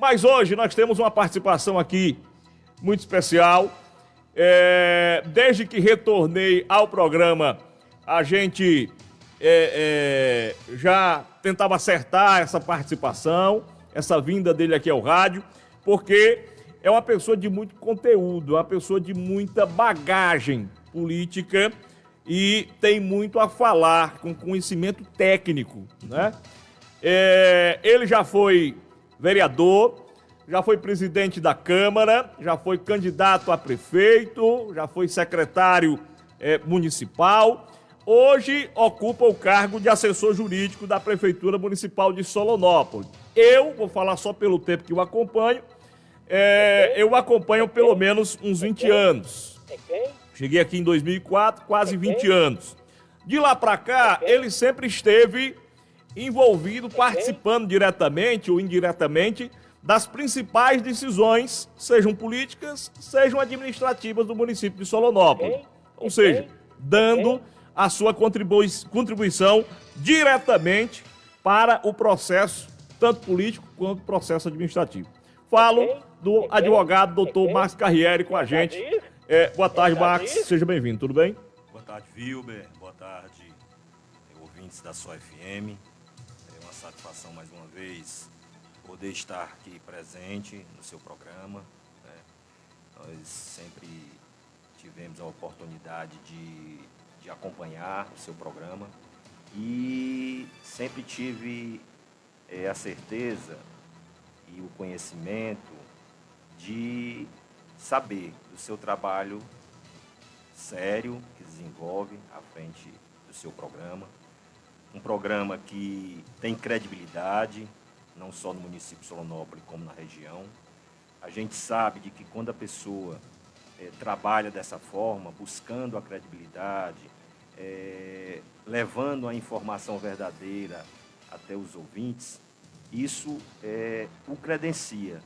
Mas hoje nós temos uma participação aqui muito especial. Desde que retornei ao programa, a gente já tentava acertar essa participação, essa vinda dele aqui ao rádio, porque é uma pessoa de muito conteúdo, uma pessoa de muita bagagem política e tem muito a falar, com conhecimento técnico, né? Ele já foi vereador, já foi presidente da Câmara, já foi candidato a prefeito, já foi secretário municipal. Hoje ocupa o cargo de assessor jurídico da Prefeitura Municipal de Solonópolis. Eu vou falar só pelo tempo que eu acompanho. Eu acompanho pelo menos uns 20 anos. Cheguei aqui em 2004, quase 20 anos. De lá para cá, ele sempre esteve envolvido, participando diretamente ou indiretamente das principais decisões, sejam políticas, sejam administrativas do município de Solonópolis. Ou seja, dando a sua contribuição diretamente para o processo, tanto político quanto processo administrativo. Falo do advogado doutor Marcos Carriere com a gente. Boa tarde, Marcos. Seja bem-vindo, tudo bem? Boa tarde, Wilber. Boa tarde, ouvintes da sua FM. É uma satisfação, mais uma vez, poder estar aqui presente no seu programa, né? Nós sempre tivemos a oportunidade de acompanhar o seu programa e sempre tive a certeza e o conhecimento de saber do seu trabalho sério que desenvolve à frente do seu programa. Um programa que tem credibilidade, não só no município de Solonópolis, como na região. A gente sabe de que quando a pessoa trabalha dessa forma, buscando a credibilidade, levando a informação verdadeira até os ouvintes, isso o credencia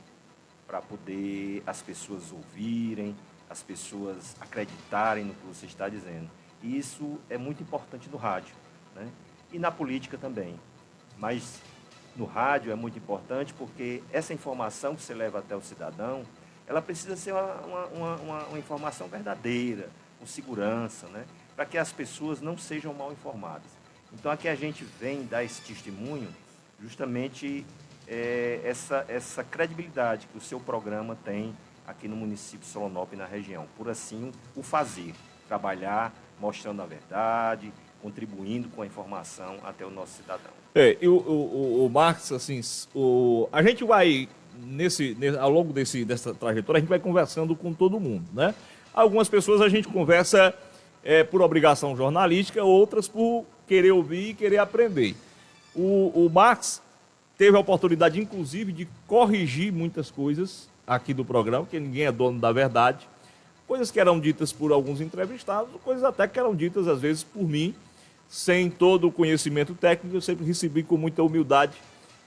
para poder as pessoas ouvirem, as pessoas acreditarem no que você está dizendo. E isso é muito importante no rádio, né? E na política também. Mas no rádio é muito importante porque essa informação que você leva até o cidadão, ela precisa ser uma informação verdadeira, com segurança, né? Para que as pessoas não sejam mal informadas. Então aqui a gente vem dar esse testemunho, justamente essa credibilidade que o seu programa tem aqui no município de Solonópolis e na região. Por assim o fazer, trabalhar, mostrando a verdade, contribuindo com a informação até o nosso cidadão. O Marcos, assim, a gente vai, ao longo dessa trajetória, a gente vai conversando com todo mundo, né? Algumas pessoas a gente conversa por obrigação jornalística, outras por querer ouvir e querer aprender. O Marcos teve a oportunidade, inclusive, de corrigir muitas coisas aqui do programa, porque ninguém é dono da verdade. Coisas que eram ditas por alguns entrevistados, coisas até que eram ditas, às vezes, por mim, sem todo o conhecimento técnico. Eu sempre recebi com muita humildade,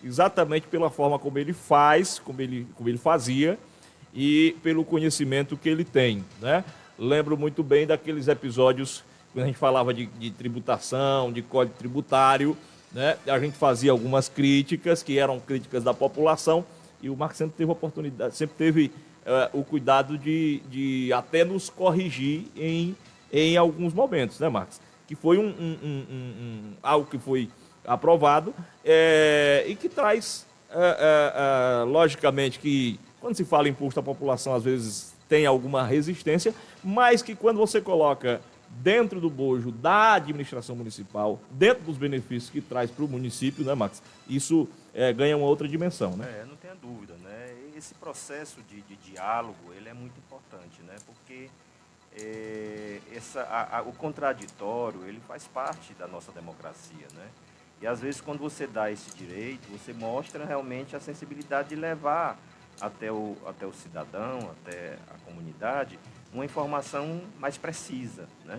exatamente pela forma como ele faz, como ele fazia, e pelo conhecimento que ele tem, né? Lembro muito bem daqueles episódios, quando a gente falava de tributação, de código tributário, né? A gente fazia algumas críticas, que eram críticas da população, e o Marcos sempre teve a oportunidade, sempre teve o cuidado de até nos corrigir em alguns momentos, né, Marcos? Que foi algo que foi aprovado e que traz, logicamente, que quando se fala em imposto à população, às vezes tem alguma resistência, mas que quando você coloca dentro do bojo da administração municipal, dentro dos benefícios que traz para o município, né, Max? Isso ganha uma outra dimensão, né? Não tenha dúvida, né? Esse processo de diálogo, ele é muito importante, né? Porque o contraditório, ele faz parte da nossa democracia, né? E às vezes quando você dá esse direito, você mostra realmente a sensibilidade de levar até o cidadão, até a comunidade, uma informação mais precisa, né?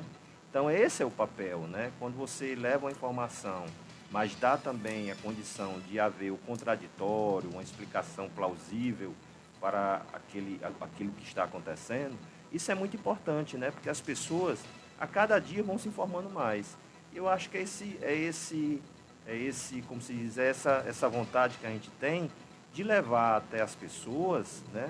Então esse é o papel, né? Quando você leva uma informação, mas dá também a condição de haver o contraditório, uma explicação plausível para aquilo que está acontecendo, isso é muito importante, né? Porque as pessoas a cada dia vão se informando mais. Eu acho que como se diz, essa vontade que a gente tem de levar até as pessoas, né,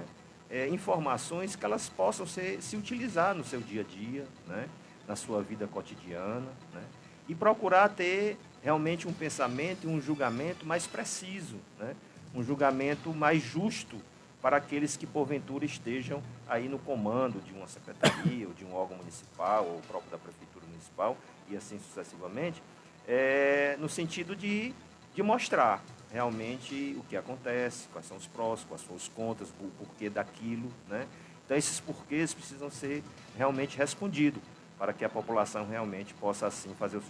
informações que elas possam se utilizar no seu dia a dia, né, na sua vida cotidiana, né, e procurar ter realmente um pensamento e um julgamento mais preciso, né, um julgamento mais justo para aqueles que, porventura, estejam aí no comando de uma secretaria ou de um órgão municipal ou próprio da prefeitura municipal e assim sucessivamente, no sentido de mostrar realmente o que acontece, quais são os prós, quais são os contras, o porquê daquilo, né? Então, esses porquês precisam ser realmente respondidos para que a população realmente possa, assim, fazer o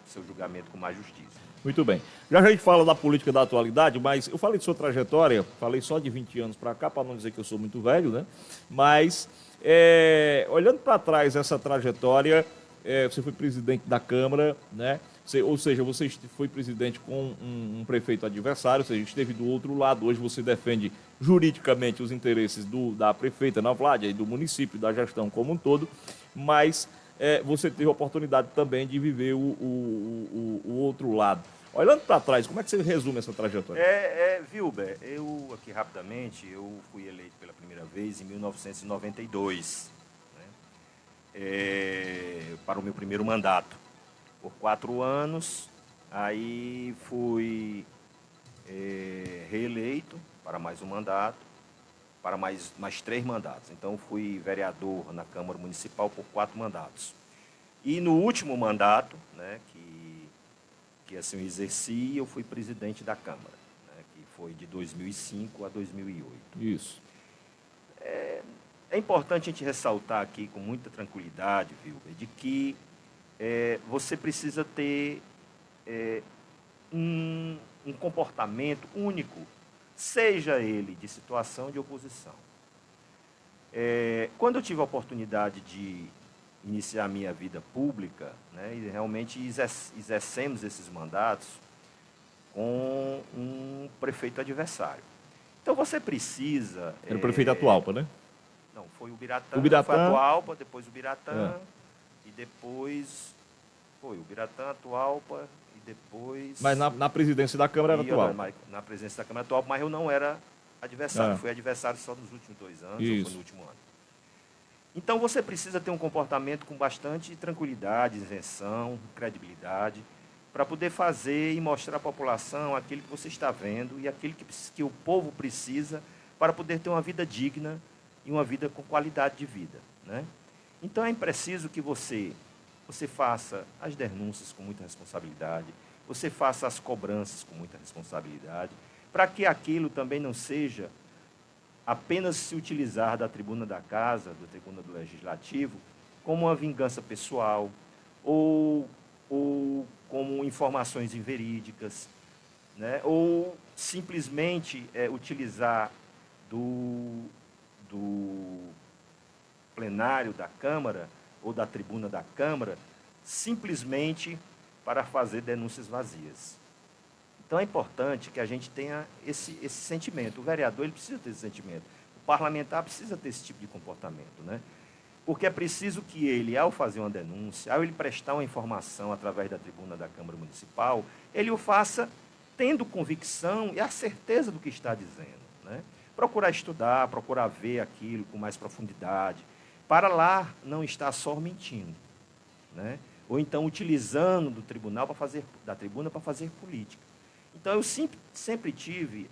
seu julgamento com mais justiça. Muito bem. Já a gente fala da política da atualidade, mas eu falei de sua trajetória, falei só de 20 anos para cá, para não dizer que eu sou muito velho, né? Mas, olhando para trás essa trajetória, você foi presidente da Câmara, né? Ou seja, você foi presidente com um prefeito adversário, ou seja, esteve do outro lado. Hoje você defende juridicamente os interesses da prefeita, na Vládia, e do município, da gestão como um todo, mas você teve a oportunidade também de viver o outro lado. Olhando para trás, como é que você resume essa trajetória? Wilber, eu aqui rapidamente, eu fui eleito pela primeira vez em 1992, né, para o meu primeiro mandato, por 4 anos, aí fui reeleito para mais um mandato, para mais 3 mandatos. Então, fui vereador na Câmara Municipal por 4 mandatos. E no último mandato, né, que assim eu exerci, eu fui presidente da Câmara, né, que foi de 2005 a 2008. Isso. É importante a gente ressaltar aqui com muita tranquilidade, Wilber, de que você precisa ter um comportamento único, seja ele de situação ou de oposição. Quando eu tive a oportunidade de iniciar a minha vida pública, né, e realmente exercemos esses mandatos com um prefeito adversário. Então você precisa... Era o prefeito atual, né? Não, foi o Biratã, O Biratã foi Atualpa, depois o Biratã, e depois foi o Biratã, Atualpa, e depois... Mas na presidência da Câmara era atual. Na presidência da Câmara atual, mas eu não era adversário. Fui adversário só nos últimos 2 anos, ou foi no último ano. Então, você precisa ter um comportamento com bastante tranquilidade, isenção, credibilidade, para poder fazer e mostrar à população aquilo que você está vendo e aquilo que o povo precisa para poder ter uma vida digna e uma vida com qualidade de vida, né? Então, é preciso que você faça as denúncias com muita responsabilidade, você faça as cobranças com muita responsabilidade, para que aquilo também não seja apenas se utilizar da tribuna da Casa, da tribuna do Legislativo, como uma vingança pessoal ou como informações inverídicas, né? Ou simplesmente utilizar do plenário da Câmara ou da tribuna da Câmara simplesmente para fazer denúncias vazias. Então, é importante que a gente tenha esse sentimento. O vereador ele precisa ter esse sentimento. O parlamentar precisa ter esse tipo de comportamento, né? Porque é preciso que ele, ao fazer uma denúncia, ao ele prestar uma informação através da tribuna da Câmara Municipal, ele o faça tendo convicção e a certeza do que está dizendo, né? Procurar estudar, procurar ver aquilo com mais profundidade, para lá não estar só mentindo, né? Ou então utilizando da tribuna para fazer política. Então, eu sempre tive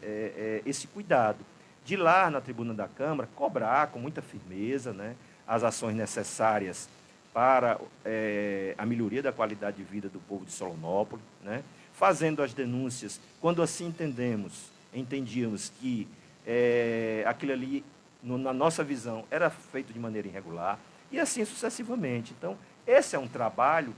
esse cuidado de ir lá na tribuna da Câmara cobrar com muita firmeza, né, as ações necessárias para a melhoria da qualidade de vida do povo de Solonópolis, né, fazendo as denúncias quando assim entendíamos que aquilo ali, na nossa visão, era feito de maneira irregular, e assim sucessivamente. Então, esse é um trabalho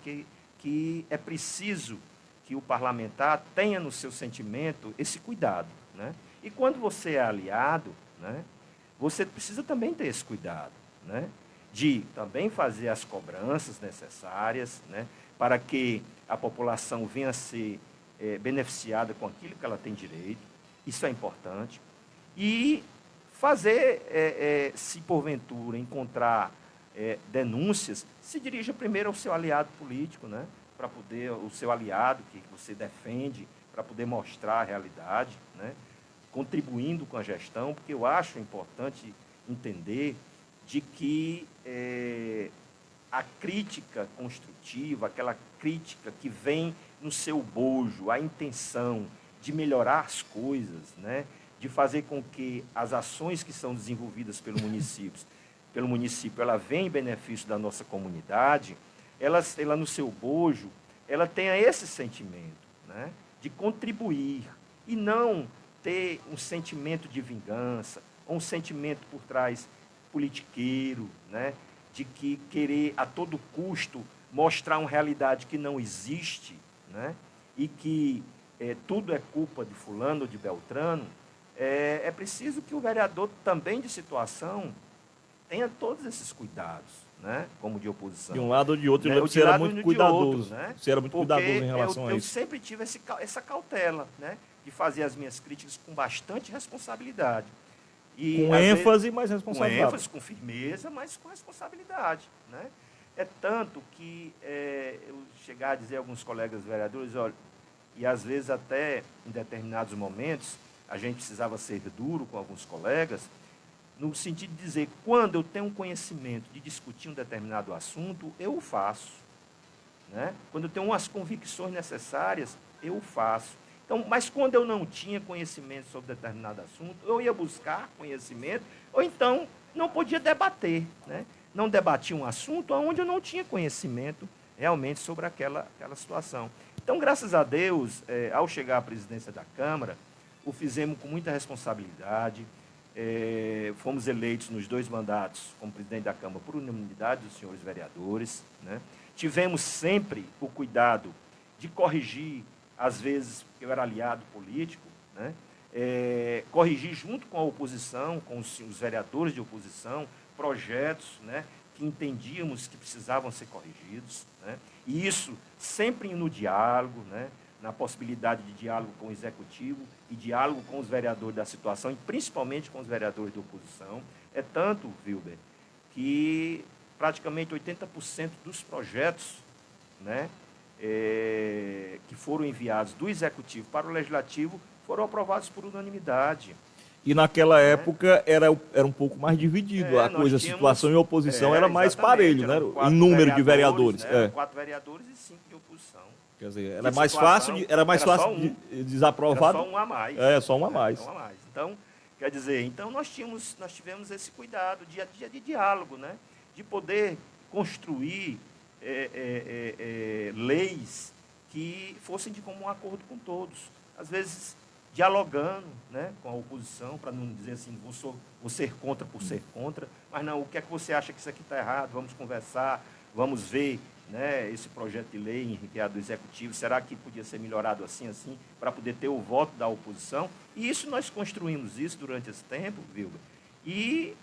que é preciso que o parlamentar tenha no seu sentimento esse cuidado, né? E quando você é aliado, né, você precisa também ter esse cuidado, né, de também fazer as cobranças necessárias, né, para que a população venha a ser beneficiada com aquilo que ela tem direito. Isso é importante. E fazer, se porventura encontrar denúncias, se dirija primeiro ao seu aliado político, né, para poder, o seu aliado que você defende, para poder mostrar a realidade, né? contribuindo com a gestão, porque eu acho importante entender de que a crítica construtiva, aquela crítica que vem no seu bojo, a intenção de melhorar as coisas, né, de fazer com que as ações que são desenvolvidas pelo município, ela venha em benefício da nossa comunidade, ela no seu bojo, ela tenha esse sentimento, né, de contribuir e não ter um sentimento de vingança, ou um sentimento por trás politiqueiro, né, de que querer a todo custo mostrar uma realidade que não existe, né, e que tudo é culpa de fulano ou de Beltrano. É preciso que o vereador também de situação tenha todos esses cuidados, né, como de oposição. De um lado ou de outro, né? eu lembro que você era muito cuidadoso. Né? Você era muito cuidadoso em relação a eu isso. sempre tive essa cautela, né, de fazer as minhas críticas com bastante responsabilidade. E, com ênfase, mas responsabilidade. Com ênfase, com firmeza, mas com responsabilidade. Né? É tanto que eu chegar a dizer a alguns colegas vereadores, olha, e às vezes até em determinados momentos, a gente precisava ser duro com alguns colegas, no sentido de dizer, quando eu tenho um conhecimento de discutir um determinado assunto, eu o faço. Né? Quando eu tenho umas convicções necessárias, eu o faço. Então, mas quando eu não tinha conhecimento sobre determinado assunto, eu ia buscar conhecimento, ou então não podia debater. Né? Não debatia um assunto onde eu não tinha conhecimento realmente sobre aquela situação. Então, graças a Deus, ao chegar à presidência da Câmara, o fizemos com muita responsabilidade, fomos eleitos nos 2 mandatos como presidente da Câmara por unanimidade dos senhores vereadores. Né? Tivemos sempre o cuidado de corrigir, às vezes, eu era aliado político, né? Corrigir junto com a oposição, com os vereadores de oposição, projetos, né, que entendíamos que precisavam ser corrigidos. Né? E isso sempre no diálogo, né, na possibilidade de diálogo com o executivo e diálogo com os vereadores da situação, e principalmente com os vereadores da oposição. É tanto, Wilber, que praticamente 80% dos projetos, né, que foram enviados do Executivo para o Legislativo foram aprovados por unanimidade. E naquela época era um pouco mais dividido, a coisa, a situação e a oposição era mais parelho, né? Em número de vereadores. Né? 4 vereadores e 5 de oposição. Quer dizer, era mais fácil de desaprovado. Era só um a mais. Só um a mais. Só um a mais. Então, quer dizer, nós tivemos esse cuidado de diálogo, né? De poder construir leis que fossem de comum acordo com todos. Às vezes, dialogando, né, com a oposição, para não dizer assim, vou ser contra por ser contra, mas não, o que é que você acha que isso aqui está errado? Vamos conversar, vamos ver, né, esse projeto de lei enviado do Executivo, será que podia ser melhorado assim, para poder ter o voto da oposição? E isso nós construímos isso durante esse tempo, Wilber, e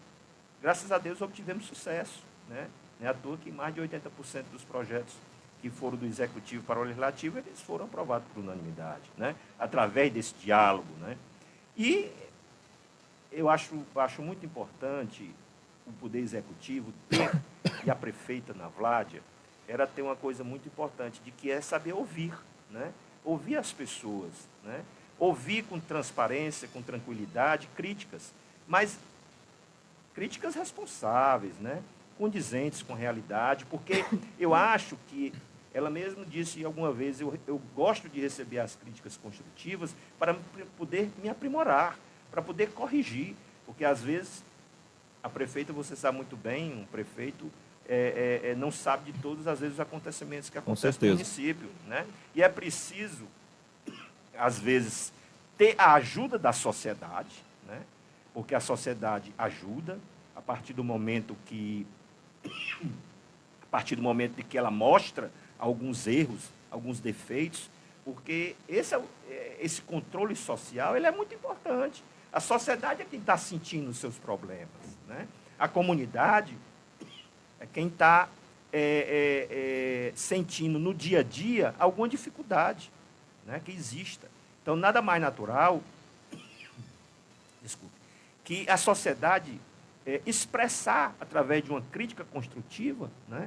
graças a Deus obtivemos sucesso, né? Não é à toa que mais de 80% dos projetos que foram do Executivo para o Legislativo, eles foram aprovados por unanimidade, né? Através desse diálogo. Né? E eu acho muito importante o Poder Executivo ter, e a prefeita Navládia, era ter uma coisa muito importante, de que é saber ouvir, né? Ouvir as pessoas, né? Ouvir com transparência, com tranquilidade, críticas, mas críticas responsáveis, né? Condizentes com a realidade, porque eu acho que ela mesma disse alguma vez, eu gosto de receber as críticas construtivas para poder me aprimorar, para poder corrigir, porque às vezes a prefeita, você sabe muito bem, um prefeito não sabe de todos, às vezes, os acontecimentos que acontecem no município. Né? E é preciso, às vezes, ter a ajuda da sociedade, né? Porque a sociedade ajuda a partir do momento de que ela mostra alguns erros, alguns defeitos, porque esse controle social ele é muito importante. A sociedade é quem está sentindo os seus problemas. Né? A comunidade é quem está sentindo no dia a dia alguma dificuldade, né, que exista. Então, nada mais natural, que a sociedade expressar através de uma crítica construtiva, né,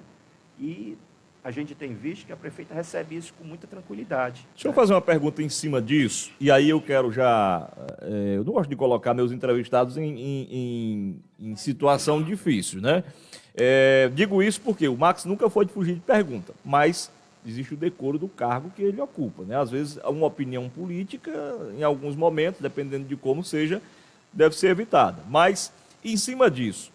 e a gente tem visto que a prefeita recebe isso com muita tranquilidade. Deixa eu fazer uma pergunta em cima disso, e aí eu quero já... eu não gosto de colocar meus entrevistados em situação difícil, né? Digo isso porque o Max nunca foi de fugir de pergunta, mas existe o decoro do cargo que ele ocupa, né? Às vezes, uma opinião política, em alguns momentos, dependendo de como seja, deve ser evitada. Mas, em cima disso,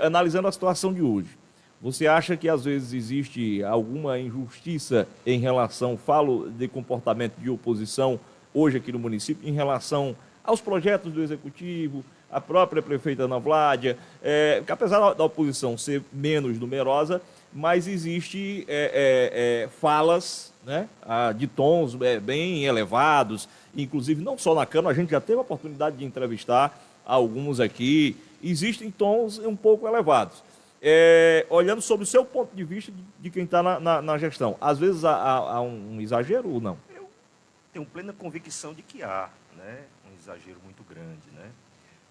analisando a situação de hoje, você acha que às vezes existe alguma injustiça em relação, falo de comportamento de oposição hoje aqui no município, em relação aos projetos do Executivo, a própria prefeita Ana Vládia, que apesar da oposição ser menos numerosa, mas existe falas, né, de tons bem elevados, inclusive não só na Câmara, a gente já teve a oportunidade de entrevistar alguns aqui, existem tons um pouco elevados. Olhando sobre o seu ponto de vista de quem está na gestão, às vezes há um exagero ou não? Eu tenho plena convicção de que há, né, um exagero muito grande, né?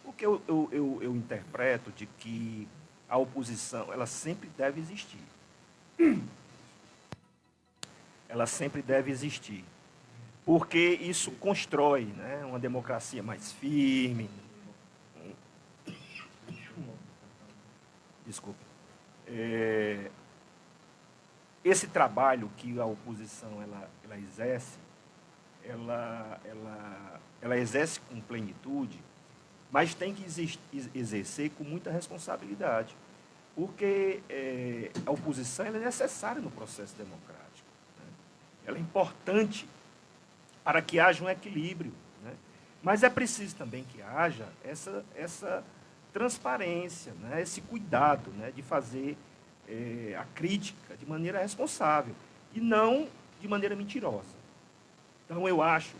Porque eu interpreto de que a oposição, ela sempre deve existir. Ela sempre deve existir. Porque isso constrói, né, uma democracia mais firme. Desculpe. Esse trabalho que a oposição ela exerce, ela exerce com plenitude, mas tem que exercer com muita responsabilidade, porque a oposição ela é necessária no processo democrático, né? Ela é importante para que haja um equilíbrio, né? Mas é preciso também que haja essa transparência, né? Esse cuidado, né, de fazer a crítica de maneira responsável e não de maneira mentirosa. Então, eu acho,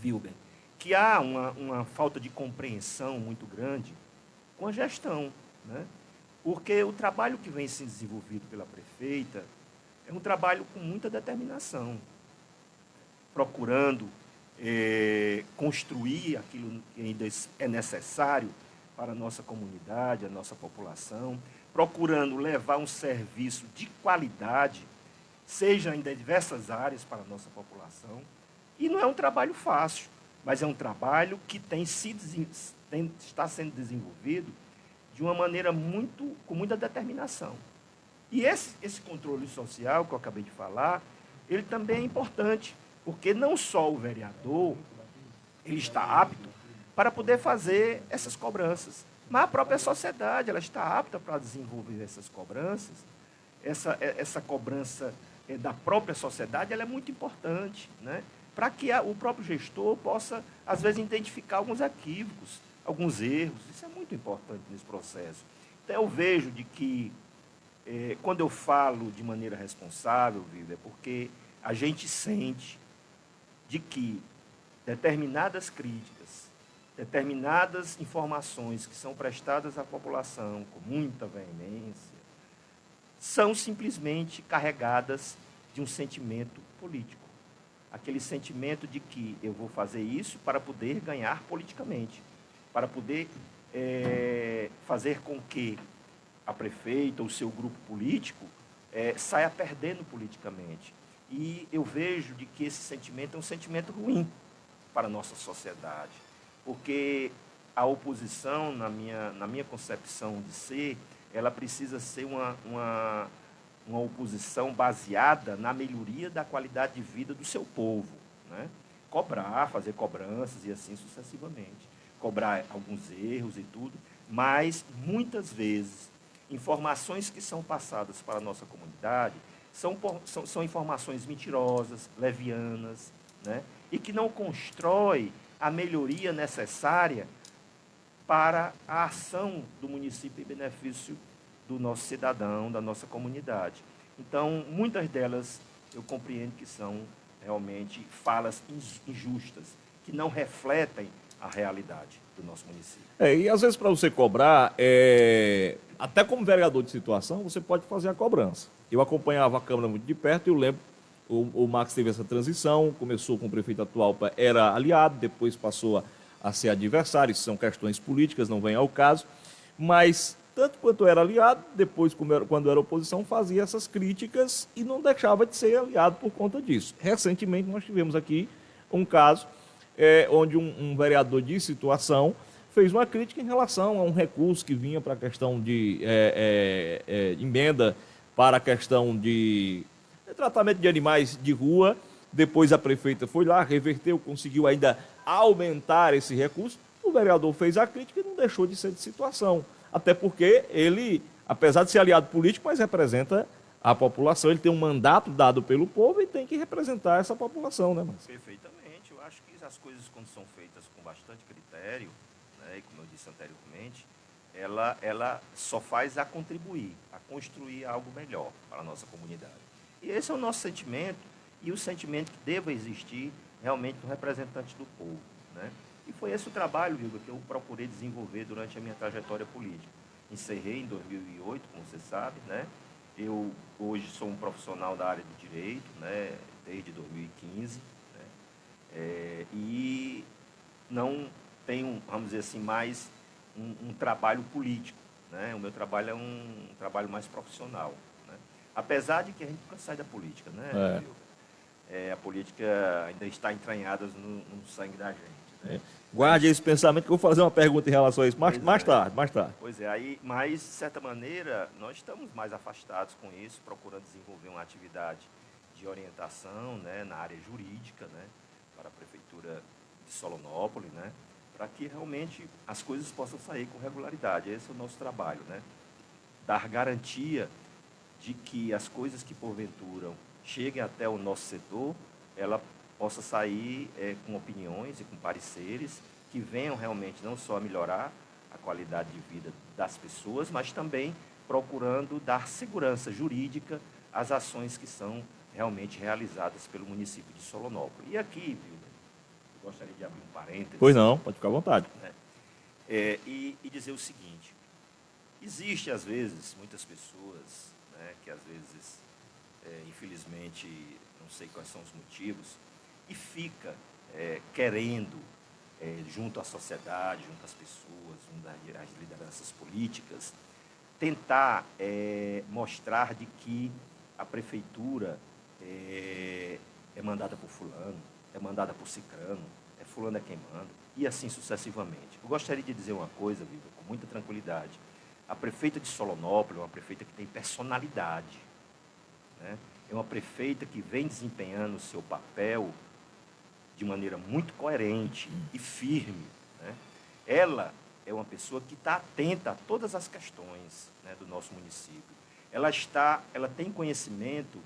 Wilber, que há uma falta de compreensão muito grande com a gestão, né? Porque o trabalho que vem sendo desenvolvido pela prefeita é um trabalho com muita determinação, procurando construir aquilo que ainda é necessário para a nossa comunidade, a nossa população, procurando levar um serviço de qualidade, seja em diversas áreas para a nossa população. E não é um trabalho fácil, mas é um trabalho que está sendo desenvolvido de uma maneira com muita determinação. E esse controle social que eu acabei de falar, ele também é importante, porque não só o vereador ele está apto para poder fazer essas cobranças, mas a própria sociedade ela está apta para desenvolver essas cobranças. Essa cobrança da própria sociedade ela é muito importante, né? Para que o próprio gestor possa, às vezes, identificar alguns equívocos, alguns erros. Isso é muito importante nesse processo. Então, eu vejo de que, quando eu falo de maneira responsável, Viva, é porque a gente sente de que determinadas críticas, determinadas informações que são prestadas à população com muita veemência, são simplesmente carregadas de um sentimento político. Aquele sentimento de que eu vou fazer isso para poder ganhar politicamente, para poder fazer com que a prefeita ou o seu grupo político saia perdendo politicamente. E eu vejo de que esse sentimento é um sentimento ruim para a nossa sociedade, porque a oposição, na minha concepção de ser, ela precisa ser uma oposição baseada na melhoria da qualidade de vida do seu povo, né? Cobrar, fazer cobranças e assim sucessivamente. Cobrar alguns erros e tudo, mas muitas vezes informações que são passadas para a nossa comunidade são informações mentirosas, levianas, né? E que não constrói a melhoria necessária para a ação do município em benefício do nosso cidadão, da nossa comunidade. Então, muitas delas eu compreendo que são realmente falas injustas, que não refletem a realidade do nosso município. E às vezes para você cobrar, até como vereador de situação, você pode fazer a cobrança. Eu acompanhava a Câmara muito de perto e eu lembro, o Max teve essa transição, começou com o prefeito atual, era aliado, depois passou a ser adversário, isso são questões políticas, não vem ao caso, mas tanto quanto era aliado, depois, quando era oposição, fazia essas críticas e não deixava de ser aliado por conta disso. Recentemente, nós tivemos aqui um caso onde um vereador de situação fez uma crítica em relação a um recurso que vinha para a questão de emenda para a questão de tratamento de animais de rua. Depois a prefeita foi lá, reverteu, conseguiu ainda aumentar esse recurso. O vereador fez a crítica e não deixou de ser de situação. Até porque ele, apesar de ser aliado político, mas representa a população. Ele tem um mandato dado pelo povo e tem que representar essa população, né, Márcio? Perfeitamente. Eu acho que as coisas, quando são feitas com bastante critério, né, e como eu disse anteriormente, ela só faz a contribuir, a construir algo melhor para a nossa comunidade. E esse é o nosso sentimento e o sentimento que deva existir realmente no representante do povo, né? E foi esse o trabalho, Vilga, que eu procurei desenvolver durante a minha trajetória política. Encerrei em 2008, como você sabe, né? Eu hoje sou um profissional da área do direito, né? Desde 2015, né? E não tenho, vamos dizer assim, mais um trabalho político, né? O meu trabalho é um trabalho mais profissional, né? Apesar de que a gente nunca sai da política, né, Vilga? A política ainda está entranhada no sangue da gente, né? Guarde esse pensamento que eu vou fazer uma pergunta em relação a isso mais tarde. Pois é, aí, mas, de certa maneira, nós estamos mais afastados com isso, procurando desenvolver uma atividade de orientação, né, na área jurídica, né, para a Prefeitura de Solonópolis, né, para que realmente as coisas possam sair com regularidade. Esse é o nosso trabalho, né? Dar garantia de que as coisas que, porventura, cheguem até o nosso setor, ela possa sair com opiniões e com pareceres que venham realmente não só a melhorar a qualidade de vida das pessoas, mas também procurando dar segurança jurídica às ações que são realmente realizadas pelo município de Solonópolis. E aqui, viu, eu gostaria de abrir um parênteses. Pois não, pode ficar à vontade. Né? E dizer o seguinte: existe, às vezes, muitas pessoas, né, que, às vezes, infelizmente, não sei quais são os motivos, e fica querendo, junto à sociedade, junto às pessoas, junto às lideranças políticas, tentar mostrar de que a prefeitura é mandada por fulano, é mandada por cicrano, fulano é quem manda, e assim sucessivamente. Eu gostaria de dizer uma coisa, Viva, com muita tranquilidade. A prefeita de Solonópolis é uma prefeita que tem personalidade, né? É uma prefeita que vem desempenhando o seu papel de maneira muito coerente e firme, né? Ela é uma pessoa que está atenta a todas as questões, né, do nosso município. Ela tem conhecimento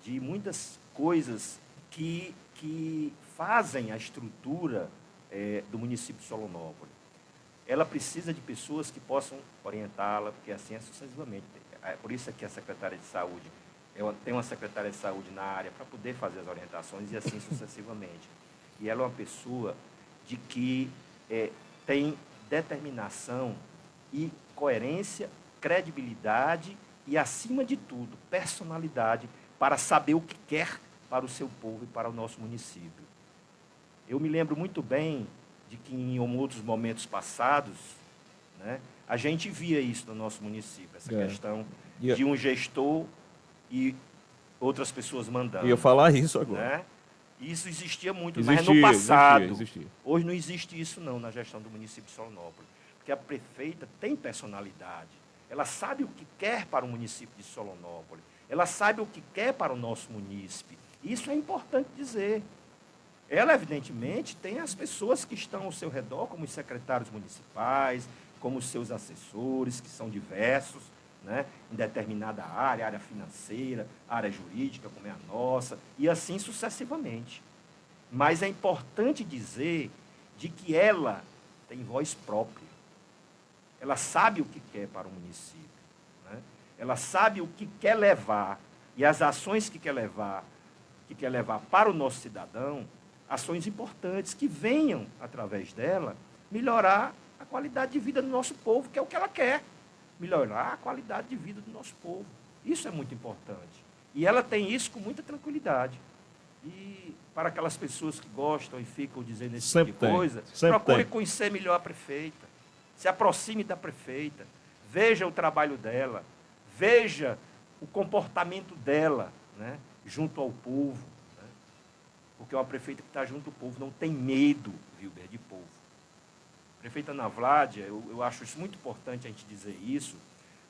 de muitas coisas que fazem a estrutura do município de Solonópolis. Ela precisa de pessoas que possam orientá-la, porque assim é sucessivamente. Por isso é que a secretária de saúde tem uma secretária de saúde na área para poder fazer as orientações e assim sucessivamente. E ela é uma pessoa de que tem determinação e coerência, credibilidade e, acima de tudo, personalidade para saber o que quer para o seu povo e para o nosso município. Eu me lembro muito bem de que em outros momentos passados, né, a gente via isso no nosso município, essa questão de um gestor e outras pessoas mandando. Eu ia falar isso agora. Né? Isso existia muito, mas no passado. Existia. Hoje não existe isso não na gestão do município de Solonópolis, porque a prefeita tem personalidade. Ela sabe o que quer para o município de Solonópolis. Ela sabe o que quer para o nosso munícipe. Isso é importante dizer. Ela, evidentemente, tem as pessoas que estão ao seu redor, como os secretários municipais, como os seus assessores, que são diversos, né, em determinada área financeira, área jurídica, como é a nossa, e assim sucessivamente. Mas é importante dizer de que ela tem voz própria. Ela sabe o que quer para o município, né? Ela sabe o que quer levar e as ações que quer levar para o nosso cidadão, ações importantes que venham, através dela, melhorar a qualidade de vida do nosso povo, que é o que ela quer. Melhorar a qualidade de vida do nosso povo. Isso é muito importante. E ela tem isso com muita tranquilidade. E para aquelas pessoas que gostam e ficam dizendo esse tipo de coisa, procure conhecer melhor a prefeita. Se aproxime da prefeita. veja o trabalho dela, veja o comportamento dela, né, junto ao povo, né, porque uma prefeita que está junto ao povo não tem medo, Wilber, de povo. Prefeita Ana Vládia, eu acho isso muito importante a gente dizer isso,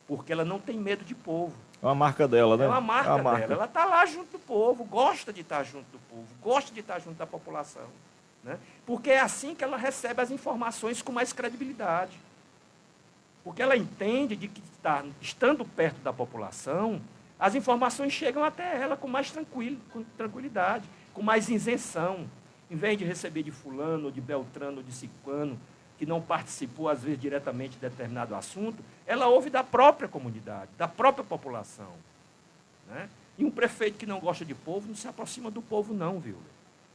porque ela não tem medo de povo. É uma marca dela, né? É uma marca, É uma marca dela. Ela está lá junto do povo, gosta de estar junto do povo, gosta de estar junto da população. Né? Porque é assim que ela recebe as informações com mais credibilidade. Porque ela entende de que estando perto da população, as informações chegam até ela com mais tranquilidade, com mais isenção. Em vez de receber de fulano, ou de beltrano, ou de ciclano, que não participou, às vezes, diretamente de determinado assunto, ela ouve da própria comunidade, da própria população. Né? E um prefeito que não gosta de povo não se aproxima do povo, não, viu?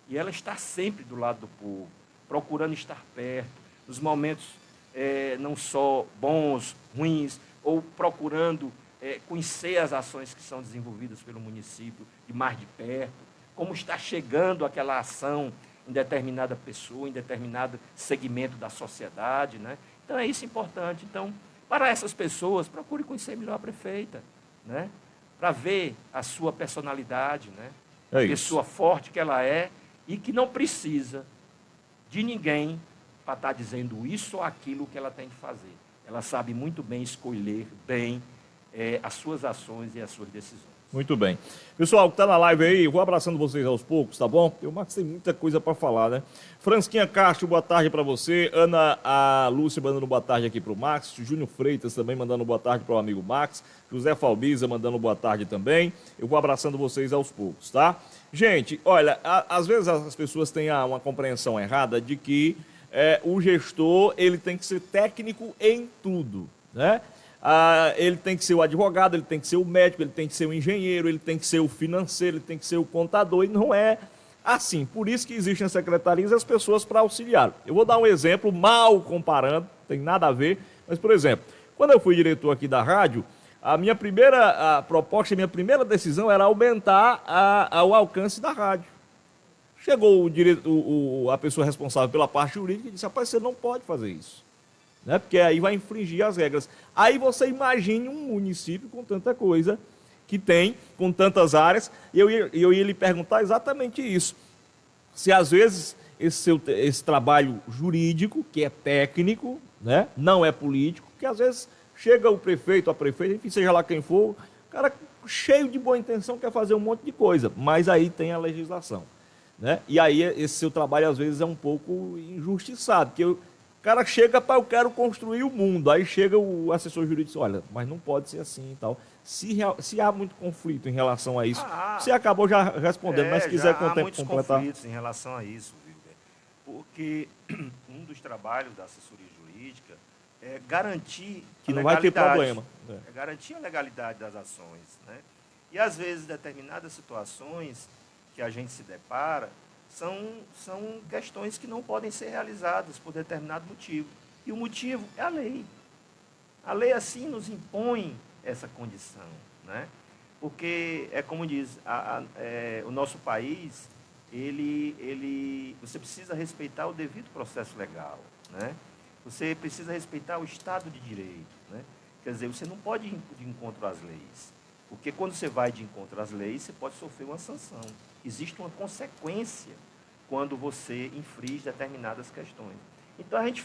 E ela está sempre do lado do povo, procurando estar perto, nos momentos não só bons, ruins, ou procurando conhecer as ações que são desenvolvidas pelo município de mais de perto, como está chegando aquela ação em determinada pessoa, em determinado segmento da sociedade. Né? Então, é isso importante. Então, para essas pessoas, procure conhecer melhor a prefeita, né? Para ver a sua personalidade, né? A pessoa forte que ela é e que não precisa de ninguém para estar dizendo isso ou aquilo que ela tem que fazer. Ela sabe muito bem escolher bem as suas ações e as suas decisões. Muito bem. Pessoal que está na live aí, vou abraçando vocês aos poucos, tá bom? O Max tem muita coisa para falar, né? Fransquinha Castro, boa tarde para você. A Lúcia mandando boa tarde aqui para o Max. Júnior Freitas também mandando boa tarde para o amigo Max. José Falbiza mandando boa tarde também. Eu vou abraçando vocês aos poucos, tá? Gente, olha, às vezes as pessoas têm uma compreensão errada de que o gestor ele tem que ser técnico em tudo, né? Ele tem que ser o advogado, ele tem que ser o médico, ele tem que ser o engenheiro, ele tem que ser o financeiro, ele tem que ser o contador, e não é assim. Por isso que existem as secretarias e as pessoas para auxiliar. Eu vou dar um exemplo, mal comparando, não tem nada a ver, mas, por exemplo, quando eu fui diretor aqui da rádio, a minha primeira proposta, a minha primeira decisão era aumentar o alcance da rádio. Chegou a pessoa responsável pela parte jurídica e disse, rapaz, você não pode fazer isso. Né? Porque aí vai infringir as regras. Aí você imagine um município com tanta coisa que tem, com tantas áreas, e eu ia lhe perguntar exatamente isso. Se às vezes esse trabalho jurídico, que é técnico, né? Não é político, que às vezes chega o prefeito, a prefeita, enfim, seja lá quem for, o cara cheio de boa intenção quer fazer um monte de coisa, mas aí tem a legislação. Né? E aí esse seu trabalho às vezes é um pouco injustiçado, porque o cara chega para eu quero construir o mundo, aí chega o assessor jurídico e diz, olha, mas não pode ser assim e tal. Se há muito conflito em relação a isso, você acabou já respondendo, mas se quiser há muitos completar. conflitos em relação a isso, Wilber, porque um dos trabalhos da assessoria jurídica é garantir que não vai ter problema. É garantir a legalidade das ações. Né? E às vezes determinadas situações que a gente se depara são questões que não podem ser realizadas por determinado motivo. E o motivo é a lei. A lei assim nos impõe essa condição. Né? Porque, é como diz, o nosso país, você precisa respeitar o devido processo legal. Né? Você precisa respeitar o Estado de Direito. Né? Quer dizer, você não pode ir de encontro às leis. Porque quando você vai de encontro às leis, você pode sofrer uma sanção. Existe uma consequência quando você infringe determinadas questões. Então, a gente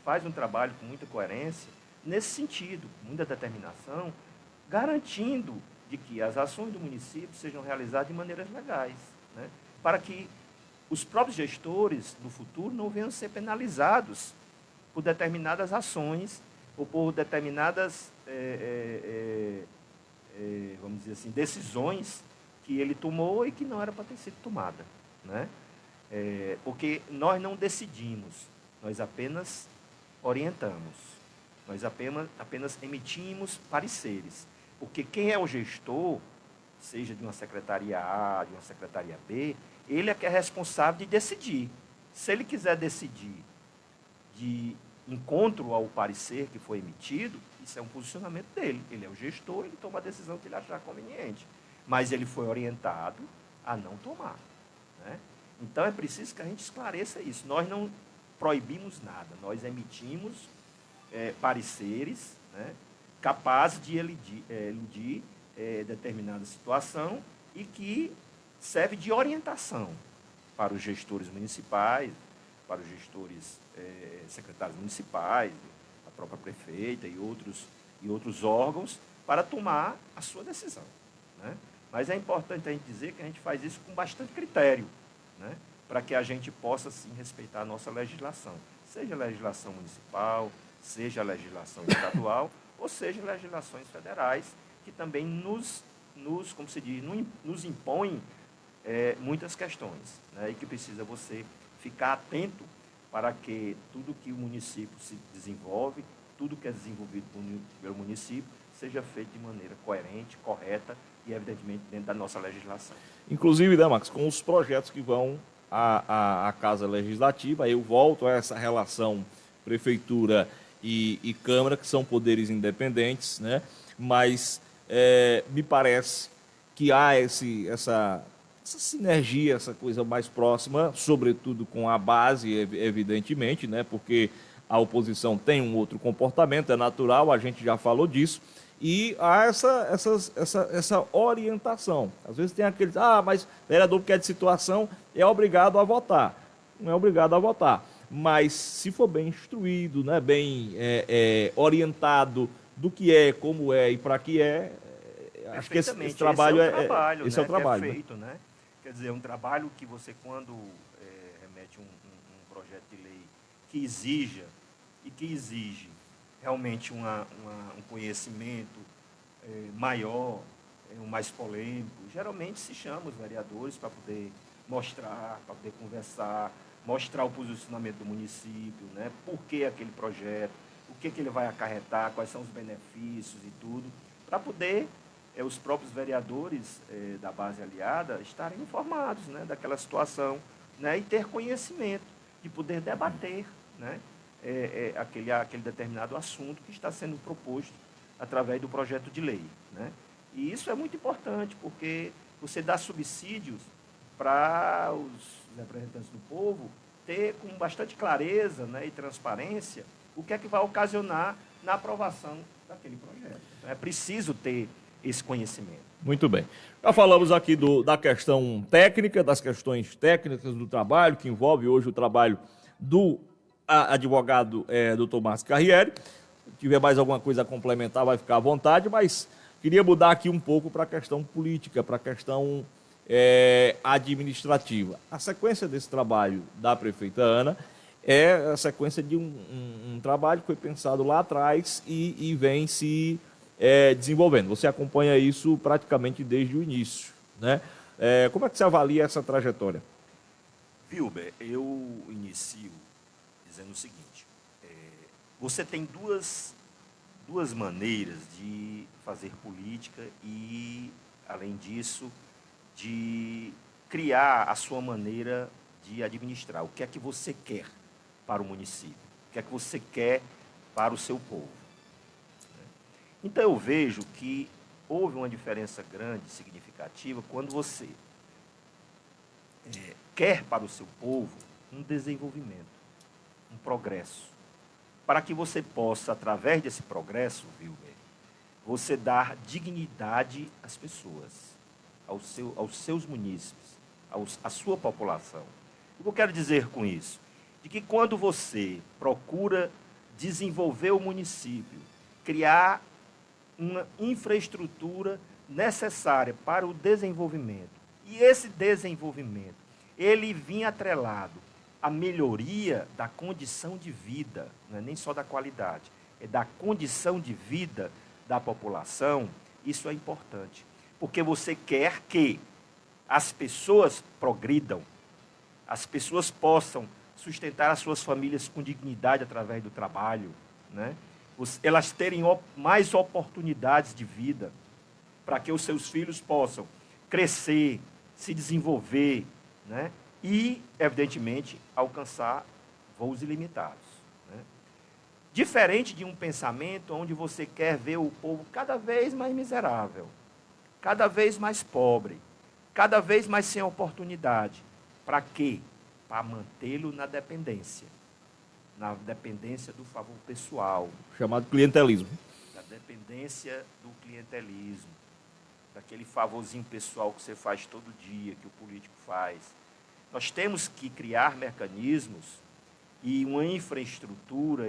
faz um trabalho com muita coerência nesse sentido, com muita determinação, garantindo de que as ações do município sejam realizadas de maneiras legais, né? Para que os próprios gestores do futuro não venham a ser penalizados por determinadas ações ou por determinadas, vamos dizer assim, decisões que ele tomou e que não era para ter sido tomada. Né? Porque nós não decidimos, nós apenas orientamos, nós apenas emitimos pareceres. Porque quem é o gestor, seja de uma secretaria A, de uma secretaria B, ele é que é responsável de decidir. Se ele quiser decidir de encontro ao parecer que foi emitido, isso é um posicionamento dele. Ele é o gestor, ele toma a decisão que ele achar conveniente. Mas ele foi orientado a não tomar. Né? Então, é preciso que a gente esclareça isso. Nós não proibimos nada, nós emitimos pareceres, né? capazes de eludir determinada situação e que serve de orientação para os gestores municipais, para os gestores secretários municipais, a própria prefeita e outros órgãos, para tomar a sua decisão, né? Mas é importante a gente dizer que a gente faz isso com bastante critério, né? Para que a gente possa, sim, respeitar a nossa legislação, seja a legislação municipal, seja a legislação estadual, ou seja legislações federais, que também como se diz, nos impõem muitas questões, né? E que precisa você ficar atento para que tudo que o município se desenvolve, tudo que é desenvolvido pelo município, seja feito de maneira coerente, correta e, evidentemente, dentro da nossa legislação. Inclusive, né, Max, com os projetos que vão à Casa Legislativa, aí eu volto a essa relação Prefeitura e Câmara, que são poderes independentes, né? Mas me parece que há essa sinergia, essa coisa mais próxima, sobretudo com a base, evidentemente, né? Porque a oposição tem um outro comportamento, é natural, a gente já falou disso, e há essa orientação. Às vezes tem aqueles, mas vereador que é de situação é obrigado a votar. Não é obrigado a votar. Mas se for bem instruído, né, bem orientado do que é, como é e para que acho que esse trabalho esse é o trabalho, que é feito, né? Quer dizer, um trabalho que você, quando remete um projeto de lei que exige realmente um conhecimento maior, mais polêmico, geralmente se chama os vereadores para poder mostrar, para poder conversar, mostrar o posicionamento do município, né? Por que aquele projeto, o que ele vai acarretar, quais são os benefícios e tudo, para poder os próprios vereadores da base aliada estarem informados, né, daquela situação, né, e ter conhecimento, de poder debater, né, aquele determinado assunto que está sendo proposto através do projeto de lei, né? E isso é muito importante, porque você dá subsídios para os representantes do povo ter com bastante clareza, né, e transparência o que é que vai ocasionar na aprovação daquele projeto. É preciso ter esse conhecimento. Muito bem. Já falamos aqui da questão técnica, das questões técnicas do trabalho, que envolve hoje o trabalho do advogado Dr. Márcio Carriere. Se tiver mais alguma coisa a complementar, vai ficar à vontade, mas queria mudar aqui um pouco para a questão política, para a questão administrativa. A sequência desse trabalho da prefeita Ana é a sequência de um trabalho que foi pensado lá atrás e vem se desenvolvendo. Você acompanha isso praticamente desde o início, né? Como é que você avalia essa trajetória? Wilber, eu inicio dizendo o seguinte, você tem duas maneiras de fazer política e, além disso, de criar a sua maneira de administrar. O que é que você quer para o município? O que é que você quer para o seu povo? Então, eu vejo que houve uma diferença grande, significativa, quando você quer para o seu povo um desenvolvimento, um progresso, para que você possa, através desse progresso, Wilber, você dar dignidade às pessoas, aos seus munícipes, à sua população. O que eu quero dizer com isso? De que quando você procura desenvolver o município, criar uma infraestrutura necessária para o desenvolvimento, e esse desenvolvimento, ele vinha atrelado à melhoria da condição de vida, não é nem só da qualidade, é da condição de vida da população, isso é importante, porque você quer que as pessoas progridam, as pessoas possam sustentar as suas famílias com dignidade através do trabalho, né? Elas terem mais oportunidades de vida, para que os seus filhos possam crescer, se desenvolver, né? E, evidentemente, alcançar voos ilimitados, né? Diferente de um pensamento onde você quer ver o povo cada vez mais miserável, cada vez mais pobre, cada vez mais sem oportunidade. Para quê? Para mantê-lo na dependência do favor pessoal. Chamado clientelismo. dependência do clientelismo, daquele favorzinho pessoal que você faz todo dia, que o político faz. Nós temos que criar mecanismos e uma infraestrutura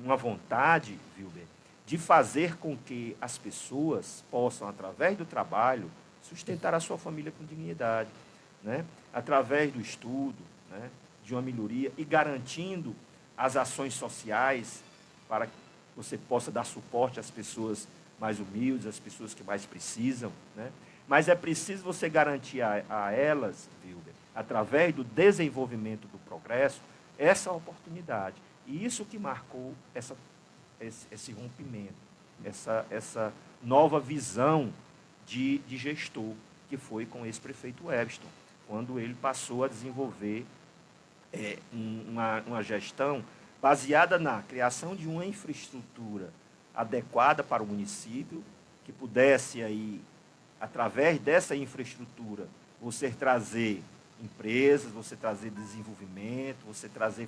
uma vontade, Wilber, de fazer com que as pessoas possam, através do trabalho, sustentar a sua família com dignidade, né? Através do estudo, né? De uma melhoria e garantindo as ações sociais para que você possa dar suporte às pessoas mais humildes, às pessoas que mais precisam, né? Mas é preciso você garantir a elas, Wilber, através do desenvolvimento do progresso, essa oportunidade. E isso que marcou esse rompimento, essa nova visão de gestor, que foi com esse prefeito Webston, quando ele passou a desenvolver uma gestão baseada na criação de uma infraestrutura adequada para o município, que pudesse aí, através dessa infraestrutura, você trazer empresas, você trazer desenvolvimento,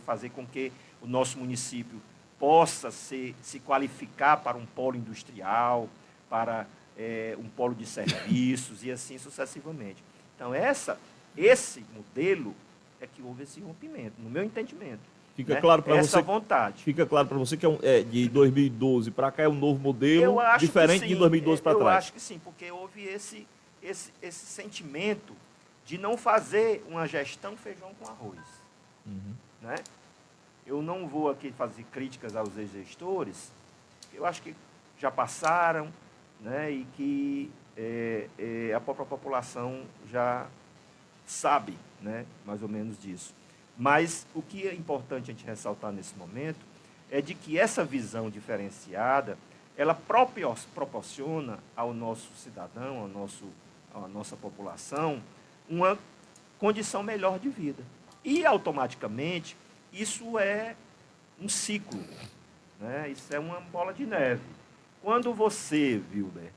fazer com que o nosso município possa se qualificar para um polo industrial, para um polo de serviços e assim sucessivamente. Então, esse modelo é que houve esse rompimento, no meu entendimento. Fica né? claro para você. Essa vontade. Fica claro para você que de 2012 para cá é um novo modelo, diferente de 2012 para trás. Eu acho que sim, porque houve esse sentimento de não fazer uma gestão feijão com arroz. Uhum. Né? Eu não vou aqui fazer críticas aos ex-gestores, eu acho que já passaram, né? E que a própria população já sabe, né? Mais ou menos disso. Mas o que é importante a gente ressaltar nesse momento é de que essa visão diferenciada, ela proporciona ao nosso cidadão, à nossa população, uma condição melhor de vida. E, automaticamente, isso é um ciclo, né? Isso é uma bola de neve. Quando você, Wilber,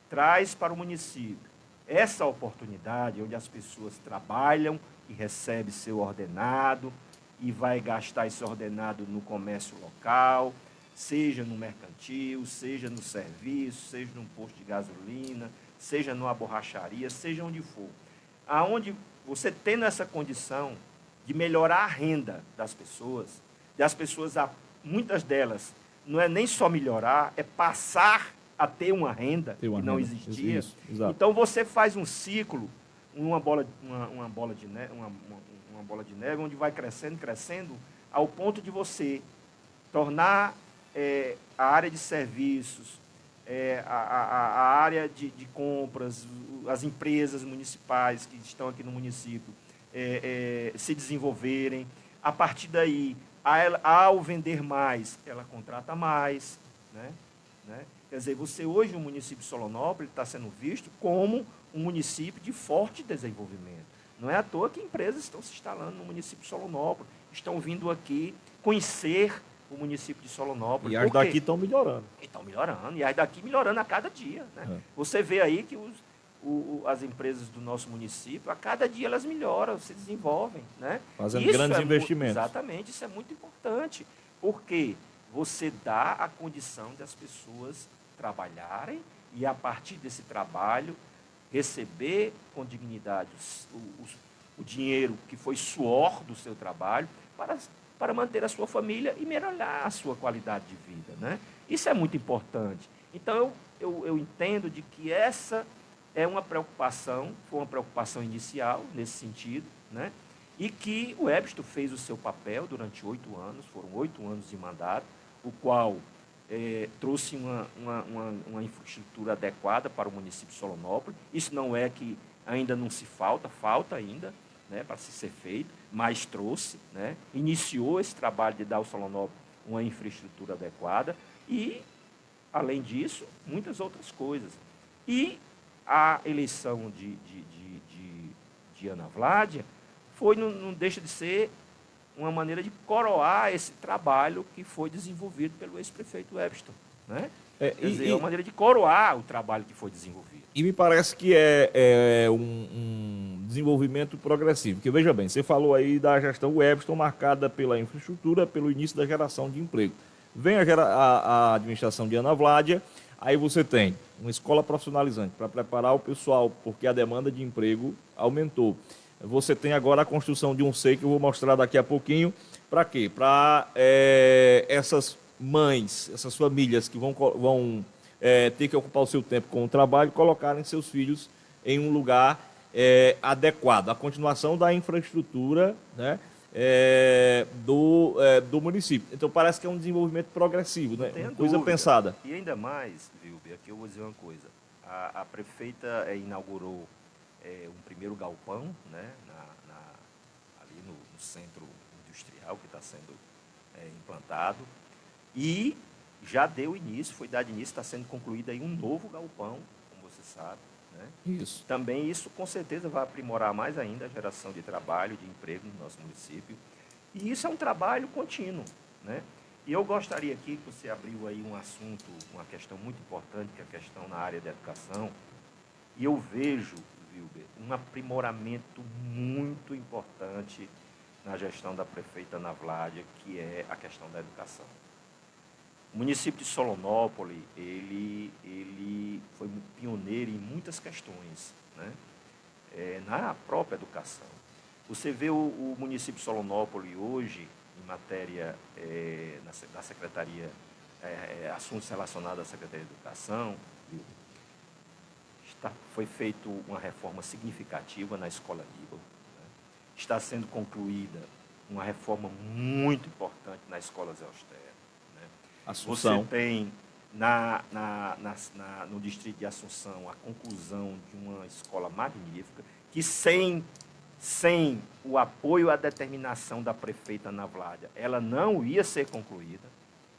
traz para o município essa oportunidade, onde as pessoas trabalham e recebem seu ordenado, e vai gastar esse ordenado no comércio local, seja no mercantil, seja no serviço, seja num posto de gasolina, seja numa borracharia, seja onde for. Aonde você tendo essa condição de melhorar a renda das pessoas, muitas delas, não é nem só melhorar, é passar a ter uma renda que não existia. Isso, então você faz um ciclo, uma bola de neve, onde vai crescendo, ao ponto de você tornar a área de serviços, a área de compras, as empresas municipais que estão aqui no município se desenvolverem. A partir daí, ao vender mais, ela contrata mais, né? Quer dizer, hoje, o município de Solonópolis está sendo visto como um município de forte desenvolvimento. Não é à toa que empresas estão se instalando no município de Solonópolis, estão vindo aqui conhecer o município de Solonópolis. E as daqui estão melhorando. Estão melhorando, e as daqui melhorando a cada dia. Né? Você vê aí que as empresas do nosso município, a cada dia elas melhoram, se desenvolvem. Né? Fazendo grandes investimentos. Exatamente, isso é muito importante, porque você dá a condição das pessoas trabalharem e, a partir desse trabalho, receber com dignidade o dinheiro que foi suor do seu trabalho para manter a sua família e melhorar a sua qualidade de vida. Né? Isso é muito importante. Então, eu entendo de que essa é uma preocupação, foi uma preocupação inicial nesse sentido, né? E que o Webston fez o seu papel durante 8 anos, foram 8 anos de mandato, o qual trouxe uma infraestrutura adequada para o município de Solonópolis. Isso não é que ainda não se falta ainda, né, para se ser feito, mas trouxe, né, iniciou esse trabalho de dar ao Solonópolis uma infraestrutura adequada e, além disso, muitas outras coisas. E a eleição de Ana Vládia não deixa de ser uma maneira de coroar esse trabalho que foi desenvolvido pelo ex-prefeito Webston. Né? Quer dizer, é uma maneira de coroar o trabalho que foi desenvolvido. E me parece que é um desenvolvimento progressivo. Porque, veja bem, você falou aí da gestão Webston marcada pela infraestrutura, pelo início da geração de emprego. Vem a administração de Ana Vládia, aí você tem uma escola profissionalizante para preparar o pessoal, porque a demanda de emprego aumentou. Você tem agora a construção de um SEI, que eu vou mostrar daqui a pouquinho. Para quê? Para essas mães, essas famílias que vão ter que ocupar o seu tempo com o trabalho, colocarem seus filhos em um lugar adequado. A continuação da infraestrutura, né, do município. Então parece que é um desenvolvimento progressivo, né? Uma coisa pensada. E ainda mais, Wilber, aqui eu vou dizer uma coisa. A prefeita inaugurou um primeiro galpão, né, ali no centro industrial que está sendo implantado. E já deu início, foi dado início, está sendo concluído aí um novo galpão, como você sabe. Né? Isso. Também isso com certeza vai aprimorar mais ainda a geração de trabalho, de emprego no nosso município. E isso é um trabalho contínuo. Né? E eu gostaria aqui que você abriu aí um assunto, uma questão muito importante, que é a questão na área da educação. E eu vejo, Wilber, um aprimoramento muito importante na gestão da prefeita Ana Vládia, que é a questão da educação. O município de Solonópole, ele foi pioneiro em muitas questões, né? Na própria educação. Você vê o município de Solonópole hoje, em matéria da Secretaria, assuntos relacionados à Secretaria de Educação, foi feita uma reforma significativa na Escola Líbano, né? Está sendo concluída uma reforma muito importante na Escola Zé Austero. Assunção. Você tem no distrito de Assunção a conclusão de uma escola magnífica, que sem o apoio e a determinação da prefeita Ana Vládia, ela não ia ser concluída.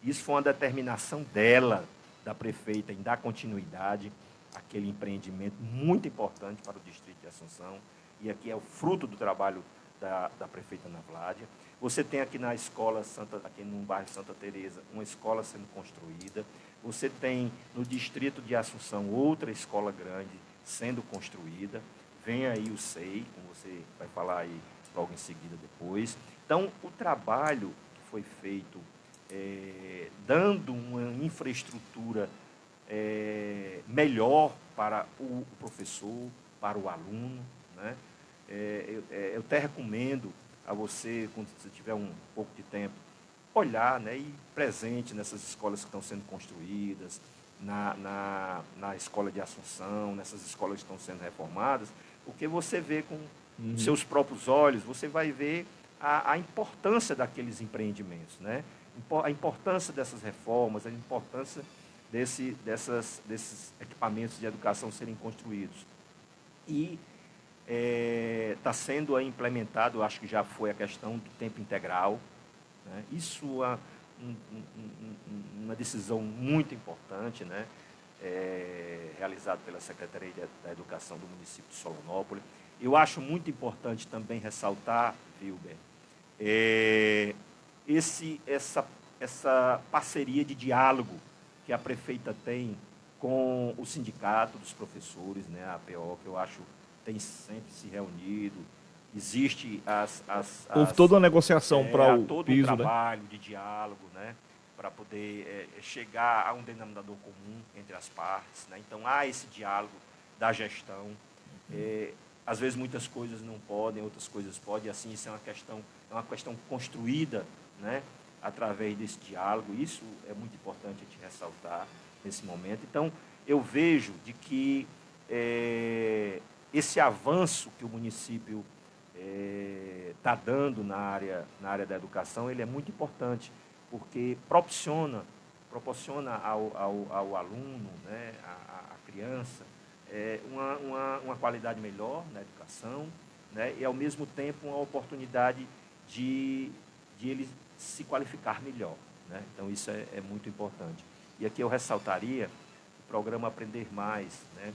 Isso foi uma determinação dela, da prefeita, em dar continuidade àquele empreendimento muito importante para o distrito de Assunção. E aqui é o fruto do trabalho da prefeita Ana Vládia. Você tem aqui na escola, aqui no bairro Santa Teresa, uma escola sendo construída. Você tem no distrito de Assunção outra escola grande sendo construída. Vem aí o SEI, como você vai falar aí logo em seguida depois. Então, o trabalho que foi feito, dando uma infraestrutura melhor para o professor, para o aluno, né? Eu até recomendo a você, quando você tiver um pouco de tempo, olhar, né, e ir presente nessas escolas que estão sendo construídas, na escola de Assunção, nessas escolas que estão sendo reformadas, porque você vê com os seus próprios olhos, você vai ver a importância daqueles empreendimentos, né? A importância dessas reformas, a importância desses equipamentos de educação serem construídos. E está sendo implementado, acho que já foi a questão do tempo integral. Né? Isso é uma decisão muito importante, né? Realizada pela Secretaria da Educação do município de Solonópole. Eu acho muito importante também ressaltar, Wilber, essa parceria de diálogo que a prefeita tem com o sindicato dos professores, né, a APO, que eu acho tem sempre se reunido. Existe houve toda uma negociação para o todo piso, um trabalho, né, de diálogo, né, para poder chegar a um denominador comum entre as partes, né? Então há esse diálogo da gestão. Às vezes muitas coisas não podem, outras coisas podem, e assim isso é uma questão construída, né, através desse diálogo. Isso é muito importante a gente ressaltar nesse momento. Então eu vejo de que esse avanço que o município está dando na área da educação, ele é muito importante, porque proporciona ao aluno, né, à criança, uma qualidade melhor na educação, né, e, ao mesmo tempo, uma oportunidade de ele se qualificar melhor. Né? Então, isso é muito importante. E aqui eu ressaltaria o programa Aprender Mais. Né?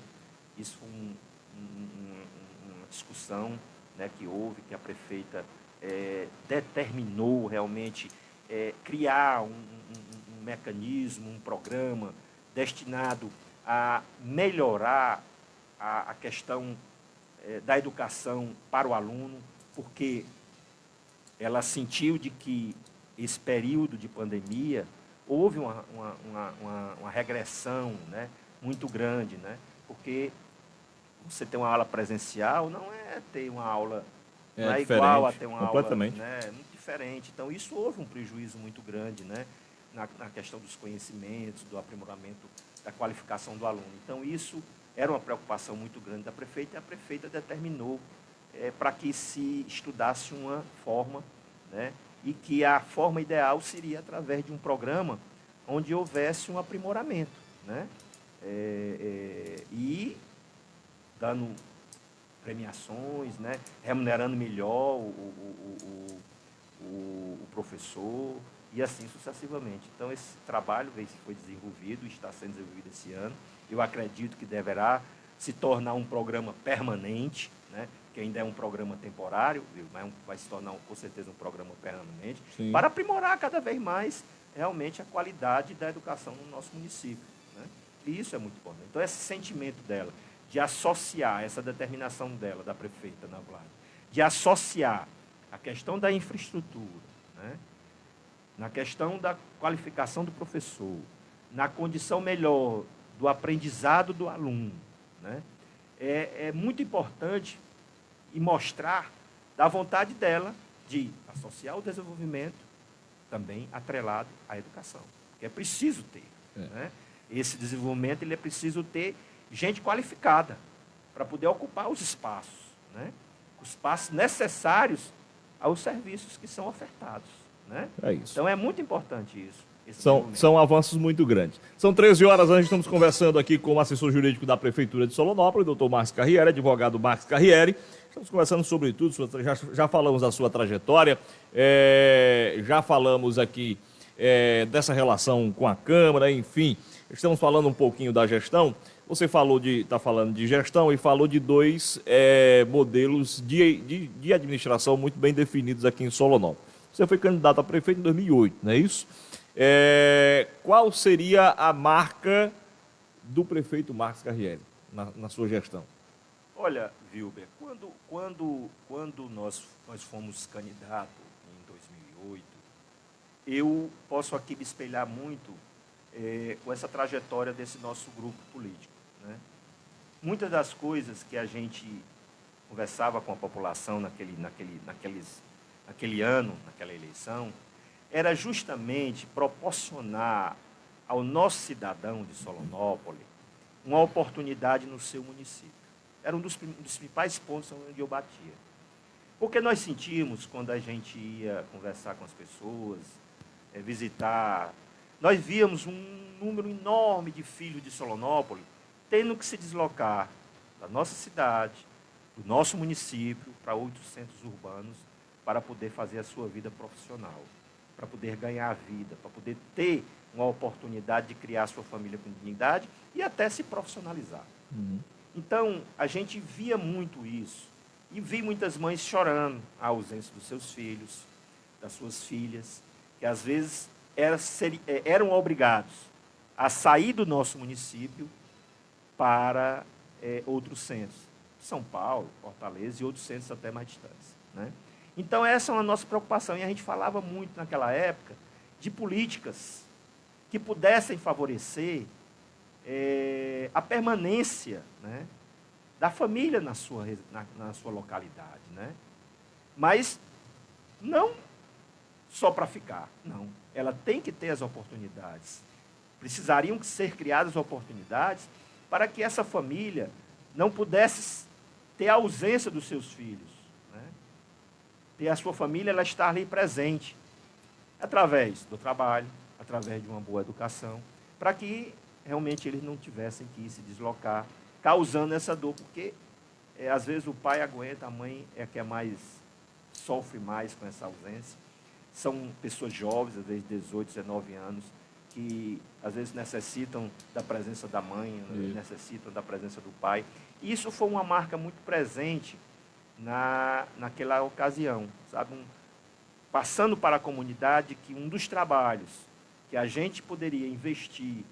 Isso foi uma discussão, né, que houve, que a prefeita determinou realmente criar um mecanismo, um programa destinado a melhorar a questão da educação para o aluno, porque ela sentiu de que esse período de pandemia houve uma regressão, né, muito grande, né, porque você ter uma aula presencial não é ter uma aula, não é igual a ter uma aula, né, muito diferente. Então, isso houve um prejuízo muito grande, né, na questão dos conhecimentos, do aprimoramento, da qualificação do aluno. Então, isso era uma preocupação muito grande da prefeita, e a prefeita determinou para que se estudasse uma forma, né, e que a forma ideal seria através de um programa onde houvesse um aprimoramento, né, e dando premiações, né, remunerando melhor o professor e assim sucessivamente. Então, esse trabalho foi desenvolvido, está sendo desenvolvido esse ano. Eu acredito que deverá se tornar um programa permanente, né, que ainda é um programa temporário, mas vai se tornar, com certeza, um programa permanente, sim, para aprimorar cada vez mais realmente a qualidade da educação no nosso município, né? E isso é muito importante. Então, esse sentimento dela, de associar essa determinação dela, da prefeita Ana Vlad, de associar a questão da infraestrutura, né, na questão da qualificação do professor, na condição melhor do aprendizado do aluno, né, é muito importante e mostrar da vontade dela de associar o desenvolvimento também atrelado à educação. Porque é preciso ter. Né? Esse desenvolvimento ele é preciso ter gente qualificada para poder ocupar os espaços, né? Os espaços necessários aos serviços que são ofertados. Né? É isso. Então, é muito importante isso. São avanços muito grandes. São 13 horas, a gente estamos conversando aqui com o assessor jurídico da Prefeitura de Solonópolis, doutor Marcos Carriere, advogado Marcos Carriere. Estamos conversando sobre tudo, já falamos da sua trajetória, já falamos aqui dessa relação com a Câmara, enfim, estamos falando um pouquinho da gestão. Você está falando de gestão e falou de dois modelos de administração muito bem definidos aqui em Solonópolis. Você foi candidato a prefeito em 2008, não é isso? Qual seria a marca do prefeito Marcos Carriere na sua gestão? Olha, Wilber, quando nós fomos candidatos em 2008, eu posso aqui me espelhar muito com essa trajetória desse nosso grupo político. Né? Muitas das coisas que a gente conversava com a população naquele ano, naquela eleição, era justamente proporcionar ao nosso cidadão de Solonópolis uma oportunidade no seu município. Era um dos principais pontos onde eu batia. Porque nós sentimos, quando a gente ia conversar com as pessoas, visitar, nós víamos um número enorme de filhos de Solonópolis tendo que se deslocar da nossa cidade, do nosso município, para outros centros urbanos, para poder fazer a sua vida profissional, para poder ganhar a vida, para poder ter uma oportunidade de criar a sua família com dignidade e até se profissionalizar. Uhum. Então, a gente via muito isso. E vi muitas mães chorando a ausência dos seus filhos, das suas filhas, que às vezes eram obrigados a sair do nosso município para outros centros. São Paulo, Fortaleza e outros centros até mais distantes. Né? Então, essa é a nossa preocupação. E a gente falava muito naquela época de políticas que pudessem favorecer a permanência, né, da família na sua localidade. Né? Mas não só para ficar, não. Ela tem que ter as oportunidades. Precisariam ser criadas oportunidades para que essa família não pudesse ter a ausência dos seus filhos. Né? Ter a sua família, ela estar ali presente, através do trabalho, através de uma boa educação, para que realmente eles não tivessem que se deslocar, causando essa dor, porque às vezes o pai aguenta, a mãe é que sofre mais com essa ausência. São pessoas jovens, às vezes 18, 19 anos, que às vezes necessitam da presença da mãe, necessitam da presença do pai. E isso foi uma marca muito presente naquela ocasião, sabe? Passando para a comunidade que um dos trabalhos que a gente poderia investir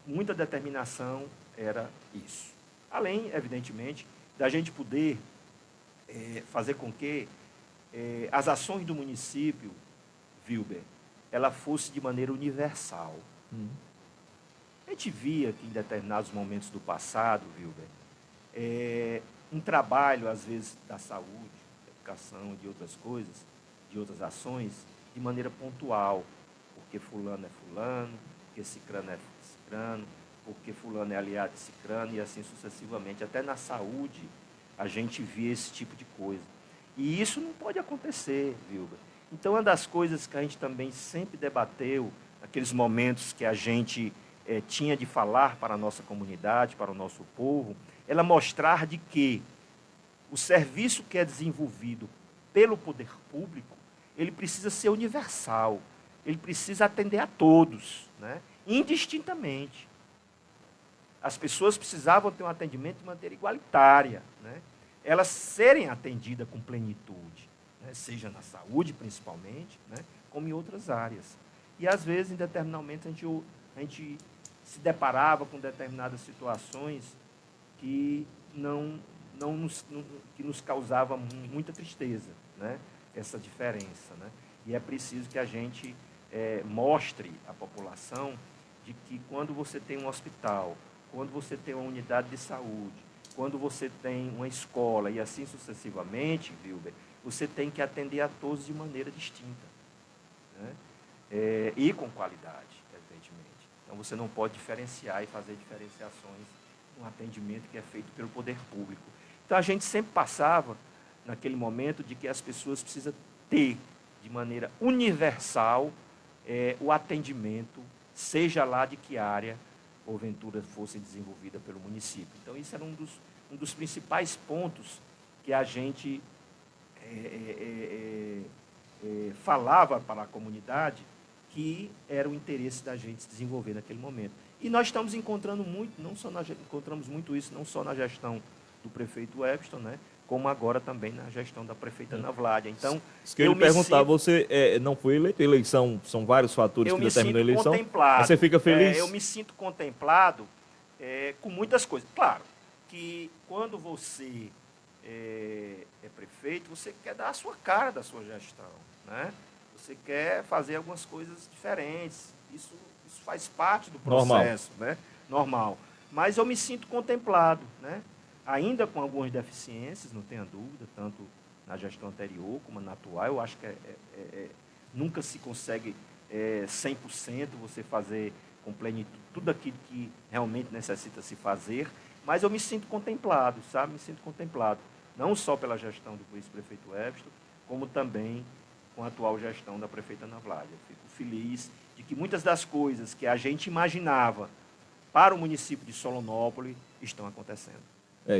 muita determinação era isso. Além, evidentemente, da gente poder fazer com que as ações do município, Wilber, ela fosse de maneira universal. A gente via que em determinados momentos do passado, Wilber, um trabalho, às vezes, da saúde, da educação, de outras coisas, de outras ações, de maneira pontual, porque fulano é fulano, porque cicrano é cicrano, porque fulano é aliado de cicrano, e assim sucessivamente. Até na saúde, a gente via esse tipo de coisa. E isso não pode acontecer, Wilber. Então, uma das coisas que a gente também sempre debateu, naqueles momentos que a gente tinha de falar para a nossa comunidade, para o nosso povo, ela mostrar de que o serviço que é desenvolvido pelo poder público, ele precisa ser universal, ele precisa atender a todos, né? Indistintamente. As pessoas precisavam ter um atendimento de maneira igualitária, né? Elas serem atendidas com plenitude, né? Seja na saúde, principalmente, né? Como em outras áreas. E, às vezes, em determinado momento, a gente se deparava com determinadas situações que que nos causava muita tristeza, né? Essa diferença, né? E é preciso que a gente mostre à população de que quando você tem um hospital, quando você tem uma unidade de saúde, quando você tem uma escola e assim sucessivamente, Wilber, você tem que atender a todos de maneira distinta, né? E com qualidade, evidentemente. Então, você não pode diferenciar e fazer diferenciações no atendimento que é feito pelo poder público. Então, a gente sempre passava, naquele momento, de que as pessoas precisam ter, de maneira universal, o atendimento, seja lá de que área, porventura, fosse desenvolvida pelo município. Então, isso era um dos principais pontos que a gente falava para a comunidade, que era o interesse da gente se desenvolver naquele momento. E nós estamos encontrando muito, encontramos muito isso, não só na gestão do prefeito Webster, né, como agora também na gestão da prefeita Ana Vládia. Então, isso que eu ia perguntar, você não foi eleito, eleição, são vários fatores que determinam a eleição. Contemplado. Você fica feliz? Eu me sinto contemplado com muitas coisas. Claro que quando você é prefeito, você quer dar a sua cara da sua gestão, né? Você quer fazer algumas coisas diferentes. Isso faz parte do processo, normal, né? Normal. Mas eu me sinto contemplado, né? Ainda com algumas deficiências, não tenha dúvida, tanto na gestão anterior como na atual. Eu acho que nunca se consegue 100% você fazer com plenitude tudo aquilo que realmente necessita se fazer, mas eu me sinto contemplado, sabe? Me sinto contemplado, não só pela gestão do vice-prefeito Webster, como também com a atual gestão da prefeita Ana Vládia. Fico feliz de que muitas das coisas que a gente imaginava para o município de Solonópolis estão acontecendo.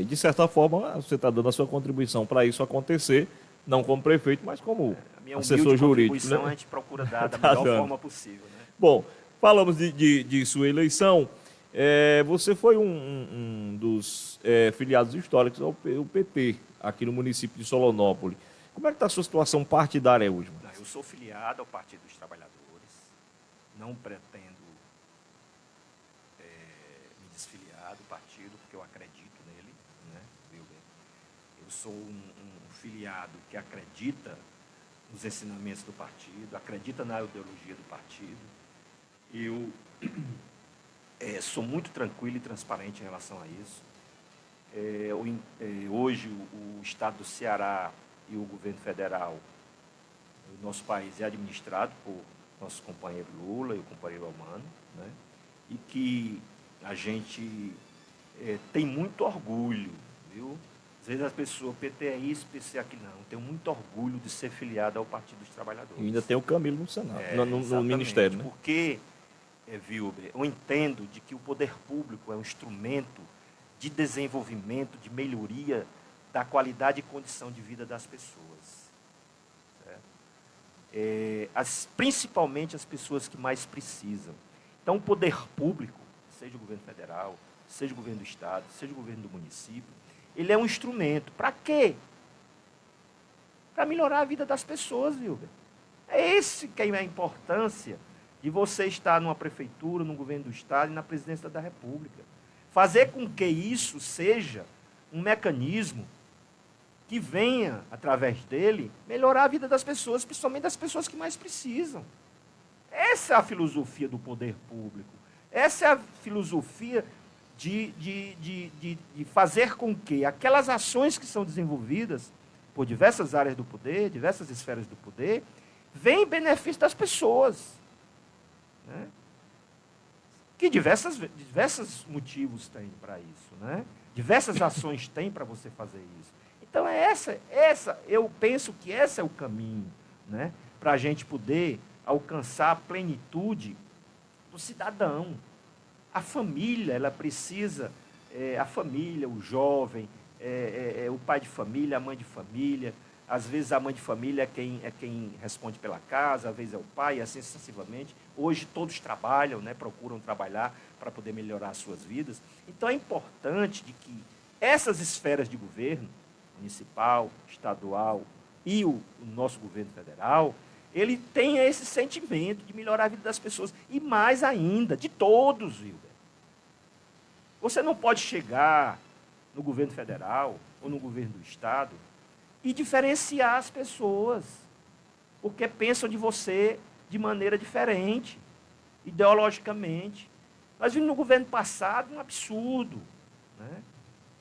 De certa forma, você está dando a sua contribuição para isso acontecer, não como prefeito, mas como assessor jurídico. Né? A gente procura dar da melhor forma possível. Né? Bom, falamos de sua eleição. Você foi um dos filiados históricos ao PT, aqui no município de Solonópolis. Como é que está a sua situação partidária hoje? Eu sou filiado ao Partido dos Trabalhadores, não pretendo me desfiliar do partido, porque eu acredito nele, né? Eu sou um filiado que acredita nos ensinamentos do partido, acredita na ideologia do partido. Eu sou muito tranquilo e transparente em relação a isso. Hoje, o Estado do Ceará e o governo federal, o nosso país é administrado por nosso companheiro Lula e o companheiro Elmano, né? E que a gente tem muito orgulho, viu? Às vezes as pessoas, PT é isso, PT é aquilo, não. Tenho muito orgulho de ser filiado ao Partido dos Trabalhadores. E ainda tem o Camilo no Senado, no Ministério, né? Porque, Wilber, eu entendo de que o poder público é um instrumento de desenvolvimento, de melhoria da qualidade e condição de vida das pessoas. Principalmente as pessoas que mais precisam. Então, o poder público, seja o governo federal, seja o governo do Estado, seja o governo do município, ele é um instrumento. Para quê? Para melhorar a vida das pessoas, Wilber. É esse que é a importância de você estar numa prefeitura, no governo do Estado e na presidência da República. Fazer com que isso seja um mecanismo que venha, através dele, melhorar a vida das pessoas, principalmente das pessoas que mais precisam. Essa é a filosofia do poder público. Essa é a filosofia de fazer com que aquelas ações que são desenvolvidas por diversas áreas do poder, diversas esferas do poder, venham em benefício das pessoas. Né? Que diversos motivos tem para isso. Né? Diversas ações tem para você fazer isso. Então, eu penso que esse é o caminho, né? Para a gente poder alcançar a plenitude do cidadão. A família, ela precisa, a família, o jovem, o pai de família, a mãe de família. Às vezes a mãe de família é quem responde pela casa, às vezes é o pai, e assim sucessivamente. Hoje todos trabalham, né, procuram trabalhar para poder melhorar as suas vidas. Então é importante de que essas esferas de governo, municipal, estadual e o nosso governo federal, ele tenha esse sentimento de melhorar a vida das pessoas. E mais ainda, de todos, Wilber. Você não pode chegar no governo federal ou no governo do estado e diferenciar as pessoas, porque pensam de você de maneira diferente, ideologicamente. Nós vimos no governo passado um absurdo. Né?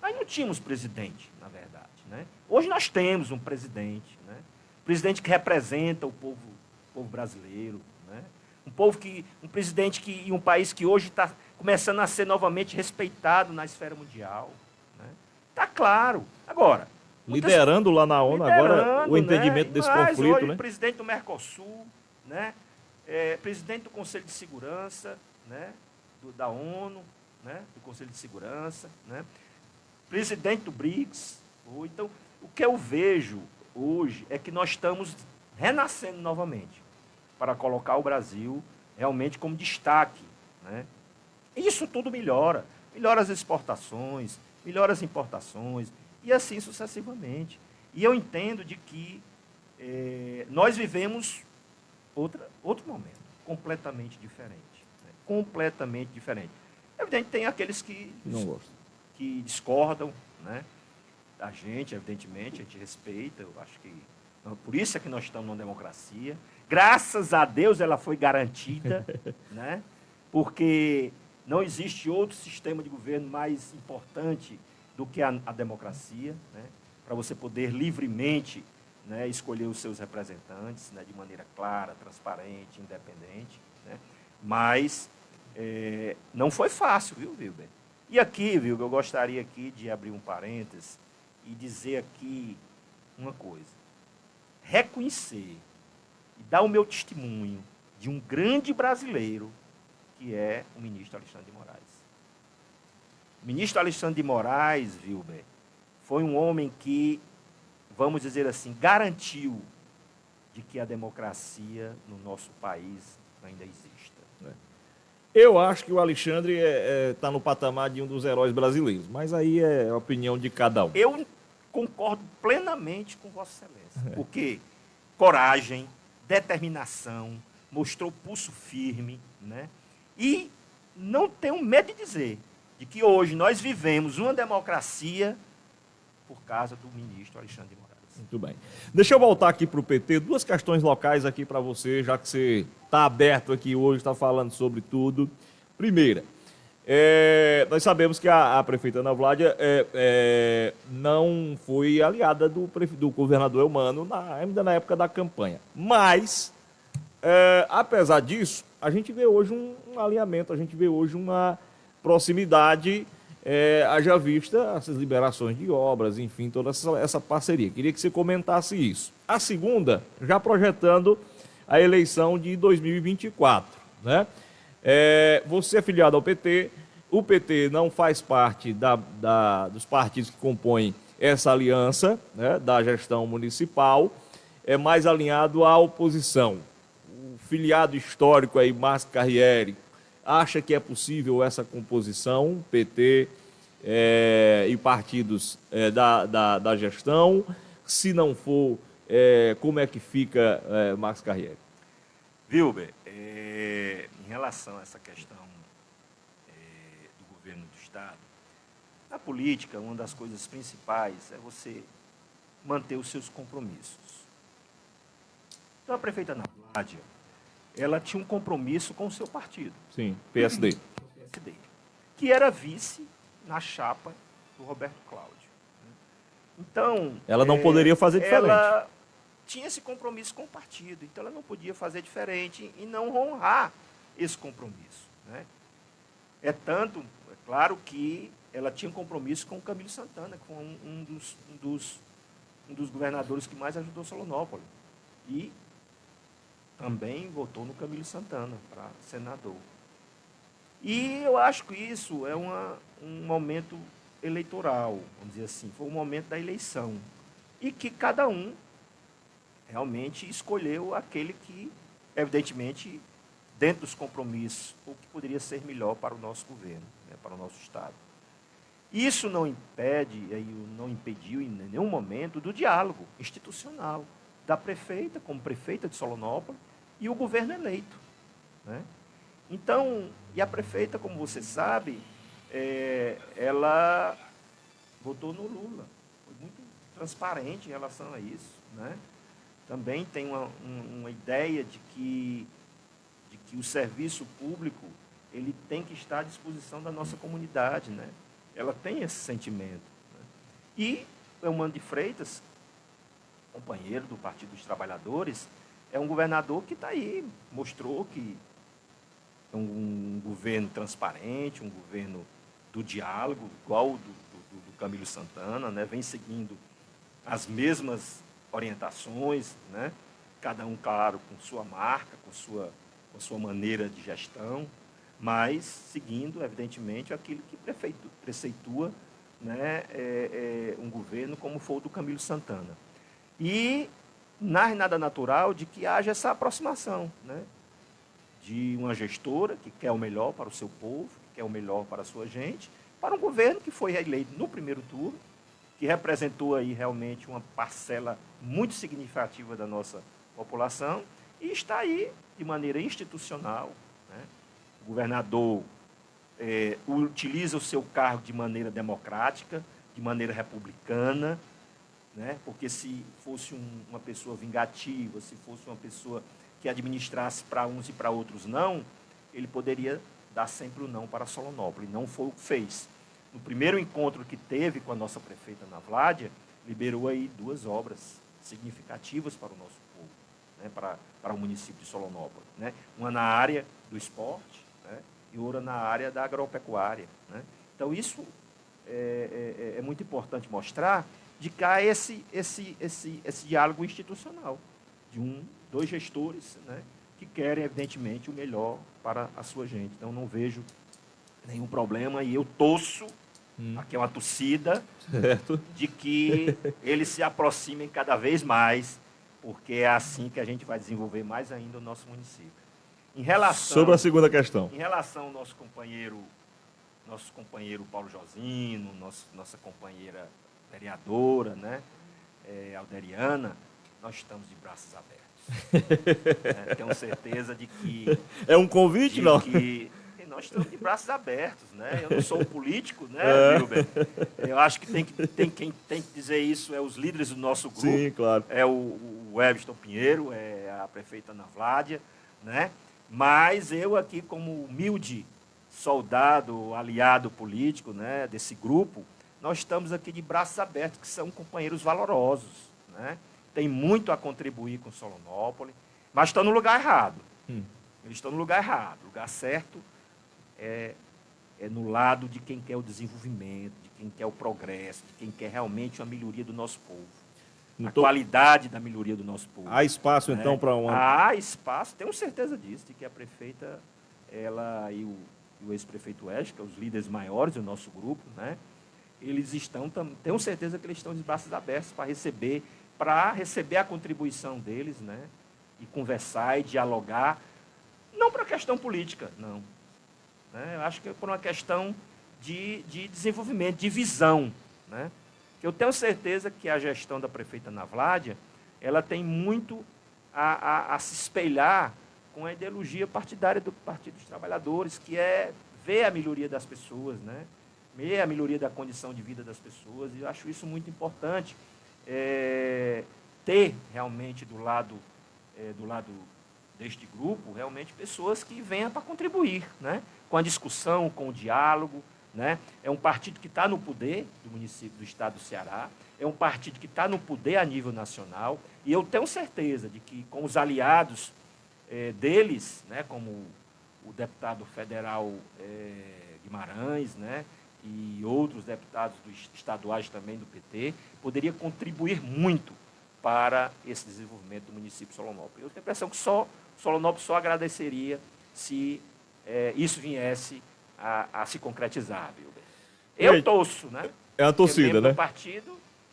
Nós não tínhamos presidente, na verdade. Né? Hoje nós temos um presidente, né? Presidente que representa o povo brasileiro, né? Um presidente em um país que hoje está começando a ser novamente respeitado na esfera mundial. Está claro. Agora, liderando lá na ONU agora o entendimento, né, desse conflito, hoje, né? Presidente do Mercosul, né? Presidente do Conselho de Segurança, né? Da ONU, né? Do Conselho de Segurança, né? Presidente do BRICS. Então, o que eu vejo hoje é que nós estamos renascendo novamente para colocar o Brasil realmente como destaque. Né? Isso tudo melhora. Melhora as exportações, melhora as importações, e assim sucessivamente. E eu entendo de que nós vivemos outro momento, completamente diferente. Né? Completamente diferente. É evidente que tem aqueles que não gostam, que discordam, né, da gente, evidentemente, a gente respeita, eu acho que... Por isso é que nós estamos numa democracia. Graças a Deus ela foi garantida, né, porque não existe outro sistema de governo mais importante do que a democracia, né, para você poder livremente, né, escolher os seus representantes, né, de maneira clara, transparente, independente. Né, mas não foi fácil, viu, Wilber? E aqui, Wilber, eu gostaria aqui de abrir um parênteses e dizer aqui uma coisa. Reconhecer e dar o meu testemunho de um grande brasileiro, que é o ministro Alexandre de Moraes. O ministro Alexandre de Moraes, Wilber, foi um homem que, vamos dizer assim, garantiu de que a democracia no nosso país ainda exista. Eu acho que o Alexandre está no patamar de um dos heróis brasileiros, mas aí é a opinião de cada um. Eu concordo plenamente com Vossa Excelência, porque coragem, determinação, mostrou pulso firme, né? E não tenho medo de dizer de que hoje nós vivemos uma democracia por causa do ministro Alexandre de Moraes. Muito bem. Deixa eu voltar aqui para o PT, duas questões locais aqui para você, já que você está aberto aqui hoje, está falando sobre tudo. Primeira, nós sabemos que a prefeita Ana Vládia não foi aliada do governador Eumano ainda na época da campanha. Mas, apesar disso, a gente vê hoje um alinhamento, a gente vê hoje uma proximidade, haja vista essas liberações de obras, enfim, toda essa parceria. Queria que você comentasse isso. A segunda, já projetando a eleição de 2024, né? Você é filiado ao PT, o PT não faz parte dos partidos que compõem essa aliança, né, da gestão municipal, é mais alinhado à oposição. O filiado histórico aí, Márcio Carriere, acha que é possível essa composição, PT e partidos da gestão? Se não for, como é que fica Márcio Carriere? Wilber, em relação a essa questão do governo do Estado, na política, uma das coisas principais é você manter os seus compromissos. Então, a prefeita Ana Vládia, ela tinha um compromisso com o seu partido, Sim, PSD. PSD, que era vice na chapa do Roberto Cláudio. Então, Ela não poderia fazer diferente. Ela tinha esse compromisso com o partido, então ela não podia fazer diferente e não honrar esse compromisso, né? É tanto, é claro que ela tinha um compromisso com o Camilo Santana, que foi um dos governadores que mais ajudou Solonópolis. E também votou no Camilo Santana para senador. E eu acho que isso é um momento eleitoral, vamos dizer assim, foi um momento da eleição. E que cada um realmente escolheu aquele que, evidentemente, dentro dos compromissos, o que poderia ser melhor para o nosso governo, né, para o nosso Estado. Isso não impede, não impediu em nenhum momento do diálogo institucional da prefeita, como prefeita de Solonópolis, e o governo eleito, né? Então, e a prefeita, como você sabe, ela votou no Lula, foi muito transparente em relação a isso, né? Também tem uma ideia de que o serviço público ele tem que estar à disposição da nossa comunidade, né? Ela tem esse sentimento, né? E o Eumano de Freitas, companheiro do Partido dos Trabalhadores, é um governador que está aí, mostrou que é um governo transparente, um governo do diálogo, igual o do Camilo Santana, né? Vem seguindo as mesmas orientações, né? Cada um, claro, com sua marca, com sua maneira de gestão, mas seguindo, evidentemente, aquilo que preceitua, né, um governo como foi o do Camilo Santana. E nada natural de que haja essa aproximação, né, de uma gestora que quer o melhor para o seu povo, que quer o melhor para a sua gente, para um governo que foi eleito no primeiro turno, que representou aí realmente uma parcela muito significativa da nossa população e está aí de maneira institucional, né? O governador utiliza o seu cargo de maneira democrática, de maneira republicana, né? Porque se fosse uma pessoa vingativa, se fosse uma pessoa que administrasse para uns e para outros não, ele poderia dar sempre o não para Solonópolis. Não foi o que fez. No primeiro encontro que teve com a nossa prefeita Ana Vládia, liberou aí 2 obras significativas para o nosso povo, né, para o município de Solonópolis, né? Uma na área do esporte, né, e outra na área da agropecuária, né? Então, isso é muito importante mostrar de que há esse diálogo institucional de 2 gestores, né, que querem, evidentemente, o melhor para a sua gente. Então, não vejo nenhum problema e eu torço, aqui é uma torcida, certo, de que eles se aproximem cada vez mais, porque é assim que a gente vai desenvolver mais ainda o nosso município. Sobre a segunda questão. Em relação ao nosso companheiro Paulo Josino, nossa companheira vereadora, né, Alderiana, nós estamos de braços abertos. Tenho certeza de que... É um convite, não? Nós estamos de braços abertos, né? Eu não sou um político, né, Wilber? Eu acho que quem tem que dizer isso é os líderes do nosso grupo. Sim, claro. É o Everton Pinheiro, é a prefeita Ana Vládia, né? Mas eu aqui, como humilde soldado, aliado político, né, desse grupo, nós estamos aqui de braços abertos, que são companheiros valorosos, né? Tem muito a contribuir com Solonópolis, mas estão no lugar errado. Eles estão no lugar errado. O lugar certo é no lado de quem quer o desenvolvimento, de quem quer o progresso, de quem quer realmente uma melhoria do nosso povo. Qualidade da melhoria do nosso povo. Há espaço, né, então, para uma... Há espaço, tenho certeza disso, de que a prefeita, ela e o ex-prefeito Wesley, que são os líderes maiores do nosso grupo, né, eles estão, tenho certeza que eles estão de braços abertos para receber a contribuição deles, né, e conversar e dialogar, não para questão política, não. Eu acho que é por uma questão de desenvolvimento, de visão, né? Eu tenho certeza que a gestão da prefeita Ana Vládia, ela tem muito a se espelhar com a ideologia partidária do Partido dos Trabalhadores, que é ver a melhoria das pessoas, né? Ver a melhoria da condição de vida das pessoas, e eu acho isso muito importante, ter realmente do lado deste grupo realmente pessoas que venham para contribuir, né? Com a discussão, com o diálogo, né? É um partido que está no poder do município do estado do Ceará, é um partido que está no poder a nível nacional, e eu tenho certeza de que com os aliados deles, né, como o deputado federal Guimarães, né, e outros deputados estaduais também do PT, poderia contribuir muito para esse desenvolvimento do município de Solonópolis. Eu tenho a impressão que Solonópolis só agradeceria se isso viesse a se concretizar, viu? Eu torço, né? É a torcida, né?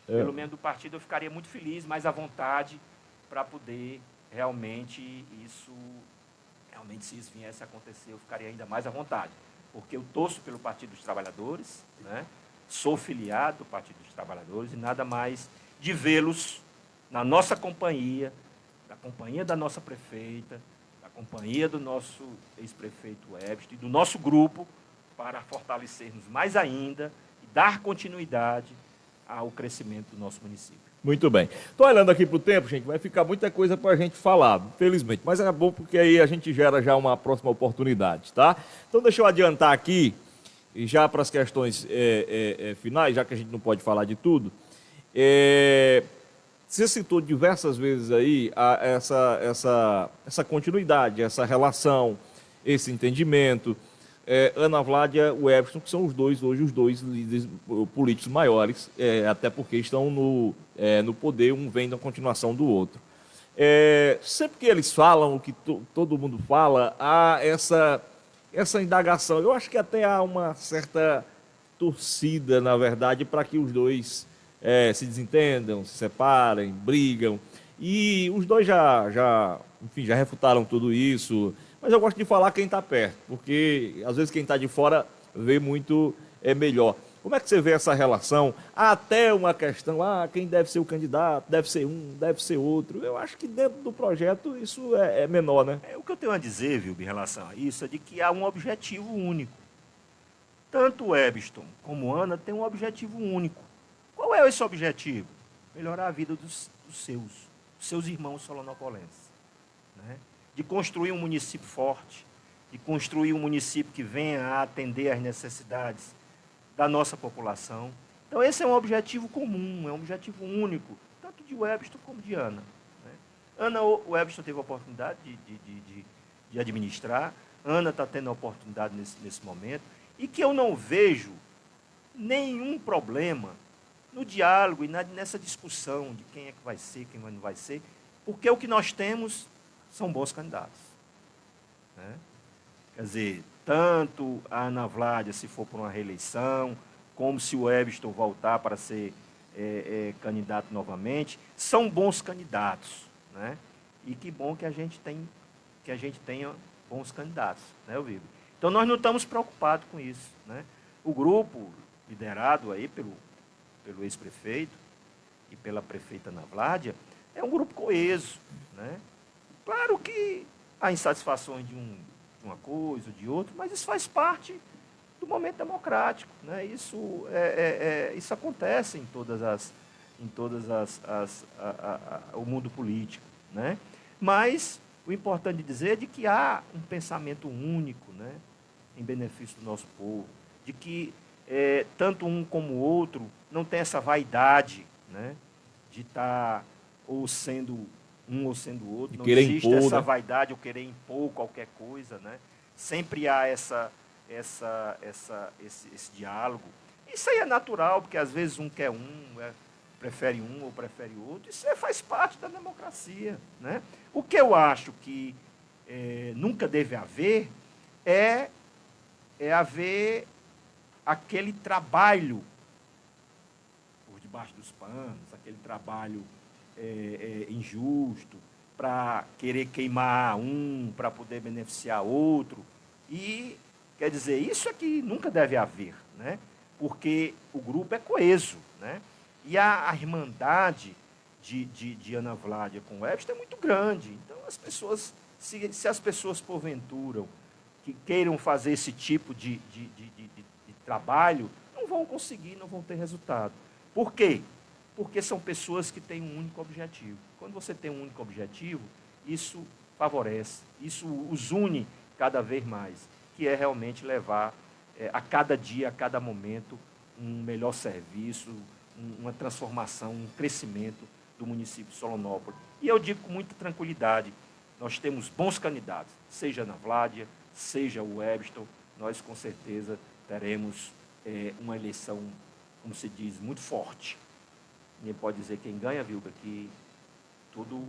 Pelo membro do partido, eu ficaria muito feliz, mais à vontade, para poder realmente se isso viesse a acontecer, eu ficaria ainda mais à vontade. Porque eu torço pelo Partido dos Trabalhadores, né? Sou filiado do Partido dos Trabalhadores e nada mais de vê-los na nossa companhia, da companhia da nossa prefeita, da companhia do nosso ex-prefeito Webster e do nosso grupo, para fortalecermos mais ainda e dar continuidade ao crescimento do nosso município. Muito bem. Estou olhando aqui para o tempo, gente, vai ficar muita coisa para a gente falar, felizmente. Mas é bom porque aí a gente gera já uma próxima oportunidade, tá? Então deixa eu adiantar aqui, e já para as questões finais, já que a gente não pode falar de tudo. Você citou diversas vezes aí essa continuidade, essa relação, esse entendimento. Ana Vládia e Webster, que são os dois líderes políticos maiores, até porque estão no poder, um vem na continuação do outro. Sempre que eles falam, o que todo mundo fala, há essa indagação. Eu acho que até há uma certa torcida, na verdade, para que os dois se desentendam, se separem, brigam. E os dois já refutaram tudo isso. Mas eu gosto de falar quem está perto, porque às vezes quem está de fora vê muito melhor. Como é que você vê essa relação? Há até uma questão, quem deve ser o candidato, deve ser um, deve ser outro. Eu acho que dentro do projeto isso é menor, né? O que eu tenho a dizer, viu, em relação a isso, é de que há um objetivo único. Tanto o Webster como Ana têm um objetivo único. Qual é esse objetivo? Melhorar a vida dos seus irmãos solonopolenses, né? De construir um município forte, de construir um município que venha a atender às necessidades da nossa população. Então, esse é um objetivo comum, é um objetivo único, tanto de Webster como de Ana, né? Ana, o Webster teve a oportunidade de administrar, Ana está tendo a oportunidade nesse momento, e que eu não vejo nenhum problema no diálogo e nessa discussão de quem é que vai ser, quem não vai ser, porque o que nós temos são bons candidatos, né? Quer dizer, tanto a Ana Vládia, se for por uma reeleição, como se o Webster voltar para ser candidato novamente, são bons candidatos, né? E que bom que a gente tenha bons candidatos, né, Vigo? Então, nós não estamos preocupados com isso, né? O grupo, liderado aí pelo ex-prefeito e pela prefeita Ana Vládia, é um grupo coeso, né? Claro que há insatisfações de uma coisa ou de outra, mas isso faz parte do momento democrático, né? Isso acontece em o mundo político, né? Mas o importante dizer é de que há um pensamento único, né, em benefício do nosso povo, de que tanto um como o outro não tem essa vaidade, né, de estar ou sendo um ou sendo o outro, não existe impor, essa né? vaidade ou querer impor qualquer coisa, né? Sempre há esse diálogo. Isso aí é natural, porque às vezes um quer prefere um ou prefere outro, isso faz parte da democracia, né? O que eu acho que nunca deve haver é haver aquele trabalho por debaixo dos panos, aquele trabalho injusto, para querer queimar um, para poder beneficiar outro. E, quer dizer, isso é que nunca deve haver, né? Porque o grupo é coeso, né? E a irmandade de Ana Vládia com o Webster é muito grande. Então, as pessoas, se as pessoas, porventura, que queiram fazer esse tipo de trabalho, não vão conseguir, não vão ter resultado. Por quê? Porque são pessoas que têm um único objetivo. Quando você tem um único objetivo, isso favorece, isso os une cada vez mais, que é realmente levar a cada dia, a cada momento, um melhor serviço, uma transformação, um crescimento do município de Solonópolis. E eu digo com muita tranquilidade, nós temos bons candidatos, seja na Vládia, seja o Webster, nós com certeza teremos uma eleição, como se diz, muito forte. Ninguém pode dizer quem ganha, viu, que tudo...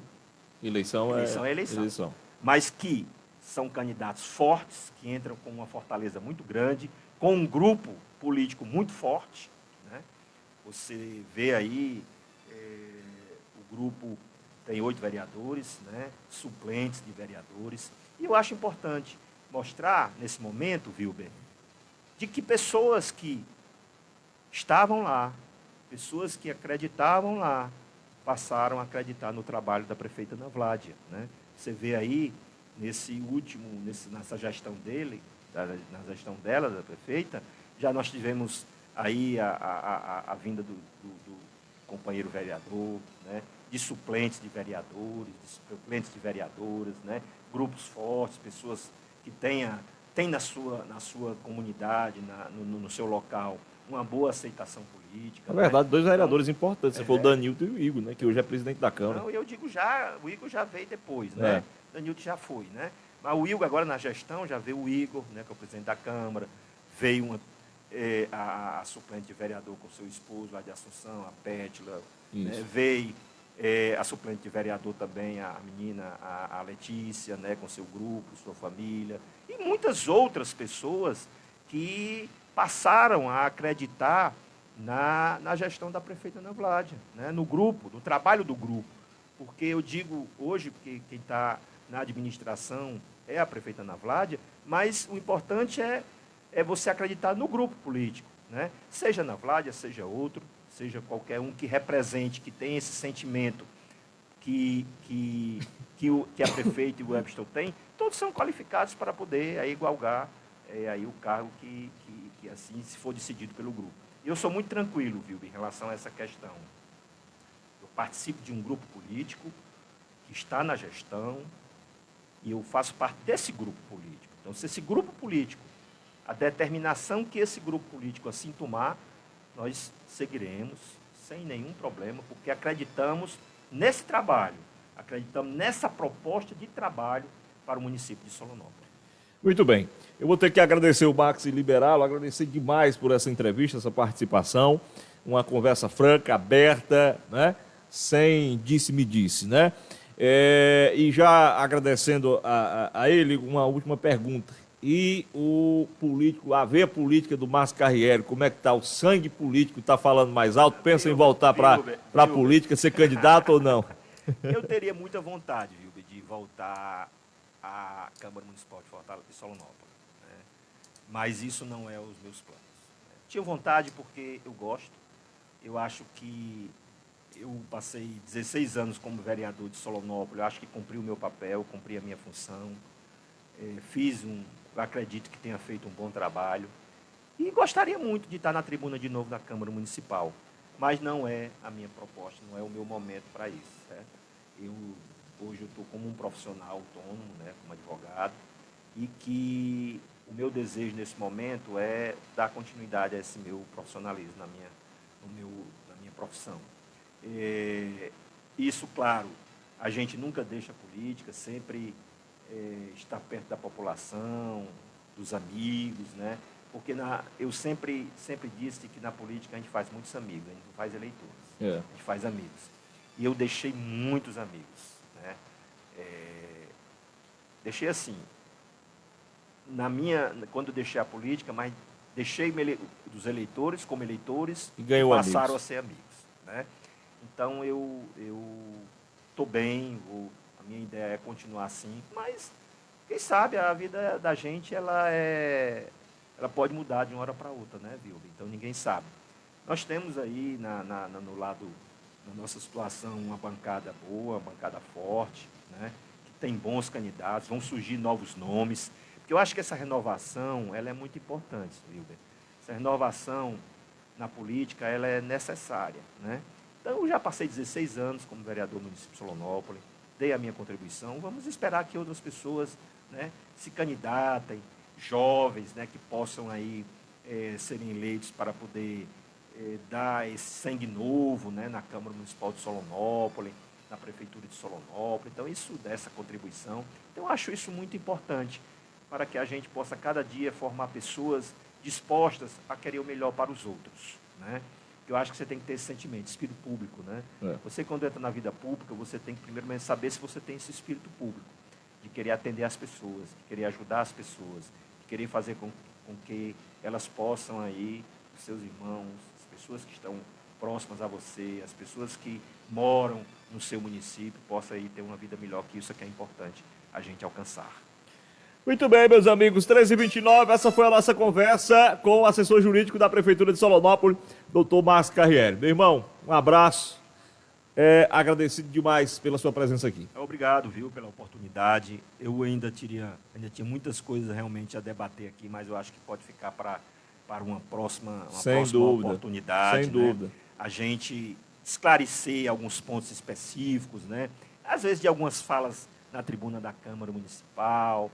Eleição é eleição. Mas que são candidatos fortes, que entram com uma fortaleza muito grande, com um grupo político muito forte, né? Você vê aí, o grupo tem 8 vereadores, né? Suplentes de vereadores. E eu acho importante mostrar, nesse momento, Wilber, de que pessoas que estavam lá, pessoas que acreditavam lá, passaram a acreditar no trabalho da prefeita Ana Vládia, né? Você vê aí, nessa gestão dele, na gestão dela, da prefeita, já nós tivemos aí a vinda do companheiro vereador, né? De suplentes de vereadores, de suplentes de vereadoras, né? Grupos fortes, pessoas que têm na sua comunidade, no seu local, uma boa aceitação política. Na verdade, né? 2 vereadores importantes, você falou o Danilton e o Igor, né, que hoje é presidente da Câmara. Não, eu digo já, o Igor já veio depois, né? Danilton já foi, né? Mas o Igor agora na gestão, já veio o Igor, né, que é o presidente da Câmara, veio a suplente de vereador com seu esposo lá de Assunção, a Pétila, né? Veio a suplente de vereador também, a menina, a Letícia, né, com seu grupo, sua família, e muitas outras pessoas que passaram a acreditar na gestão da prefeita Ana Vládia, né, no grupo, no trabalho do grupo. Porque eu digo hoje, porque quem está na administração é a prefeita Ana Vládia, mas o importante é você acreditar no grupo político, né? Seja Ana Vládia, seja outro, seja qualquer um que represente, que tenha esse sentimento que a prefeita e o Webster têm, todos são qualificados para poder aí galgar aí o cargo que assim se for decidido pelo grupo. Eu sou muito tranquilo, viu, em relação a essa questão. Eu participo de um grupo político que está na gestão e eu faço parte desse grupo político. Então, se esse grupo político, a determinação que esse grupo político assim tomar, nós seguiremos sem nenhum problema, porque acreditamos nesse trabalho, acreditamos nessa proposta de trabalho para o município de Solonópolis. Muito bem. Eu vou ter que agradecer o Max e liberá-lo, agradecer demais por essa entrevista, essa participação, uma conversa franca, aberta, né? Sem disse-me-disse, né? E já agradecendo a ele, uma última pergunta. E a veia política do Márcio Carriere, como é que está? O sangue político está falando mais alto? Pensa em voltar para a política, ser candidato ou não? Eu teria muita vontade, viu, de voltar à Câmara Municipal de Solonópolis, né? Mas isso não é os meus planos. Tinha vontade porque eu gosto. Eu acho que eu passei 16 anos como vereador de Solonópolis, eu acho que cumpri o meu papel, cumpri a minha função, eu acredito que tenha feito um bom trabalho e gostaria muito de estar na tribuna de novo da Câmara Municipal, mas não é a minha proposta, não é o meu momento para isso, certo? Hoje eu estou como um profissional autônomo, né, como advogado, e que o meu desejo nesse momento é dar continuidade a esse meu profissionalismo na minha profissão. Isso, claro, a gente nunca deixa a política, sempre está perto da população, dos amigos, né? Porque eu sempre disse que na política a gente faz muitos amigos, a gente não faz eleitores, a gente faz amigos. E eu deixei muitos amigos, né? Deixei assim, quando eu deixei a política, mas deixei dos eleitores como eleitores e passaram amigos. A ser amigos, né? Então eu estou bem, a minha ideia é continuar assim, mas quem sabe a vida da gente ela pode mudar de uma hora para outra, né, Vilma? Então ninguém sabe. Nós temos aí no lado da nossa situação uma bancada boa, uma bancada forte, né, que tem bons candidatos, vão surgir novos nomes, porque eu acho que essa renovação ela é muito importante, Vilma. Essa renovação na política ela é necessária, né? Então, eu já passei 16 anos como vereador no município de Solonópolis, dei a minha contribuição, vamos esperar que outras pessoas, né, se candidatem, jovens, né, que possam aí serem eleitos para poder dar esse sangue novo, né, na Câmara Municipal de Solonópolis, na Prefeitura de Solonópolis. Então, isso dessa contribuição. Então, eu acho isso muito importante para que a gente possa, cada dia, formar pessoas dispostas a querer o melhor para os outros, né? Eu acho que você tem que ter esse sentimento, espírito público, né? Você, quando entra na vida pública, você tem que, primeiramente, saber se você tem esse espírito público, de querer atender as pessoas, de querer ajudar as pessoas, de querer fazer com que elas possam aí, os seus irmãos, as pessoas que estão próximas a você, as pessoas que moram no seu município, possam aí ter uma vida melhor, que isso é que é importante a gente alcançar. Muito bem, meus amigos, 13h29, essa foi a nossa conversa com o assessor jurídico da Prefeitura de Solonópolis, doutor Márcio Carriere. Meu irmão, um abraço, agradecido demais pela sua presença aqui. Obrigado, viu, pela oportunidade. Eu ainda tinha muitas coisas realmente a debater aqui, mas eu acho que pode ficar para uma próxima oportunidade. Sem dúvida. A gente esclarecer alguns pontos específicos, né? Às vezes de algumas falas na tribuna da Câmara Municipal,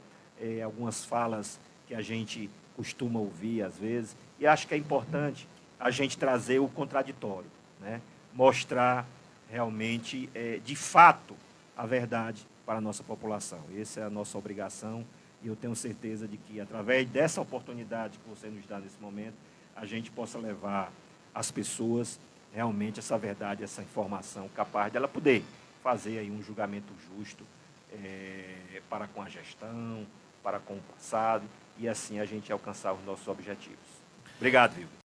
algumas falas que a gente costuma ouvir às vezes, e acho que é importante a gente trazer o contraditório, né? Mostrar realmente, de fato, a verdade para a nossa população. Essa é a nossa obrigação e eu tenho certeza de que, através dessa oportunidade que você nos dá nesse momento, a gente possa levar às pessoas realmente essa verdade, essa informação capaz dela poder fazer aí um julgamento justo para com a gestão, para com o passado, e assim a gente alcançar os nossos objetivos. Obrigado, Vitor.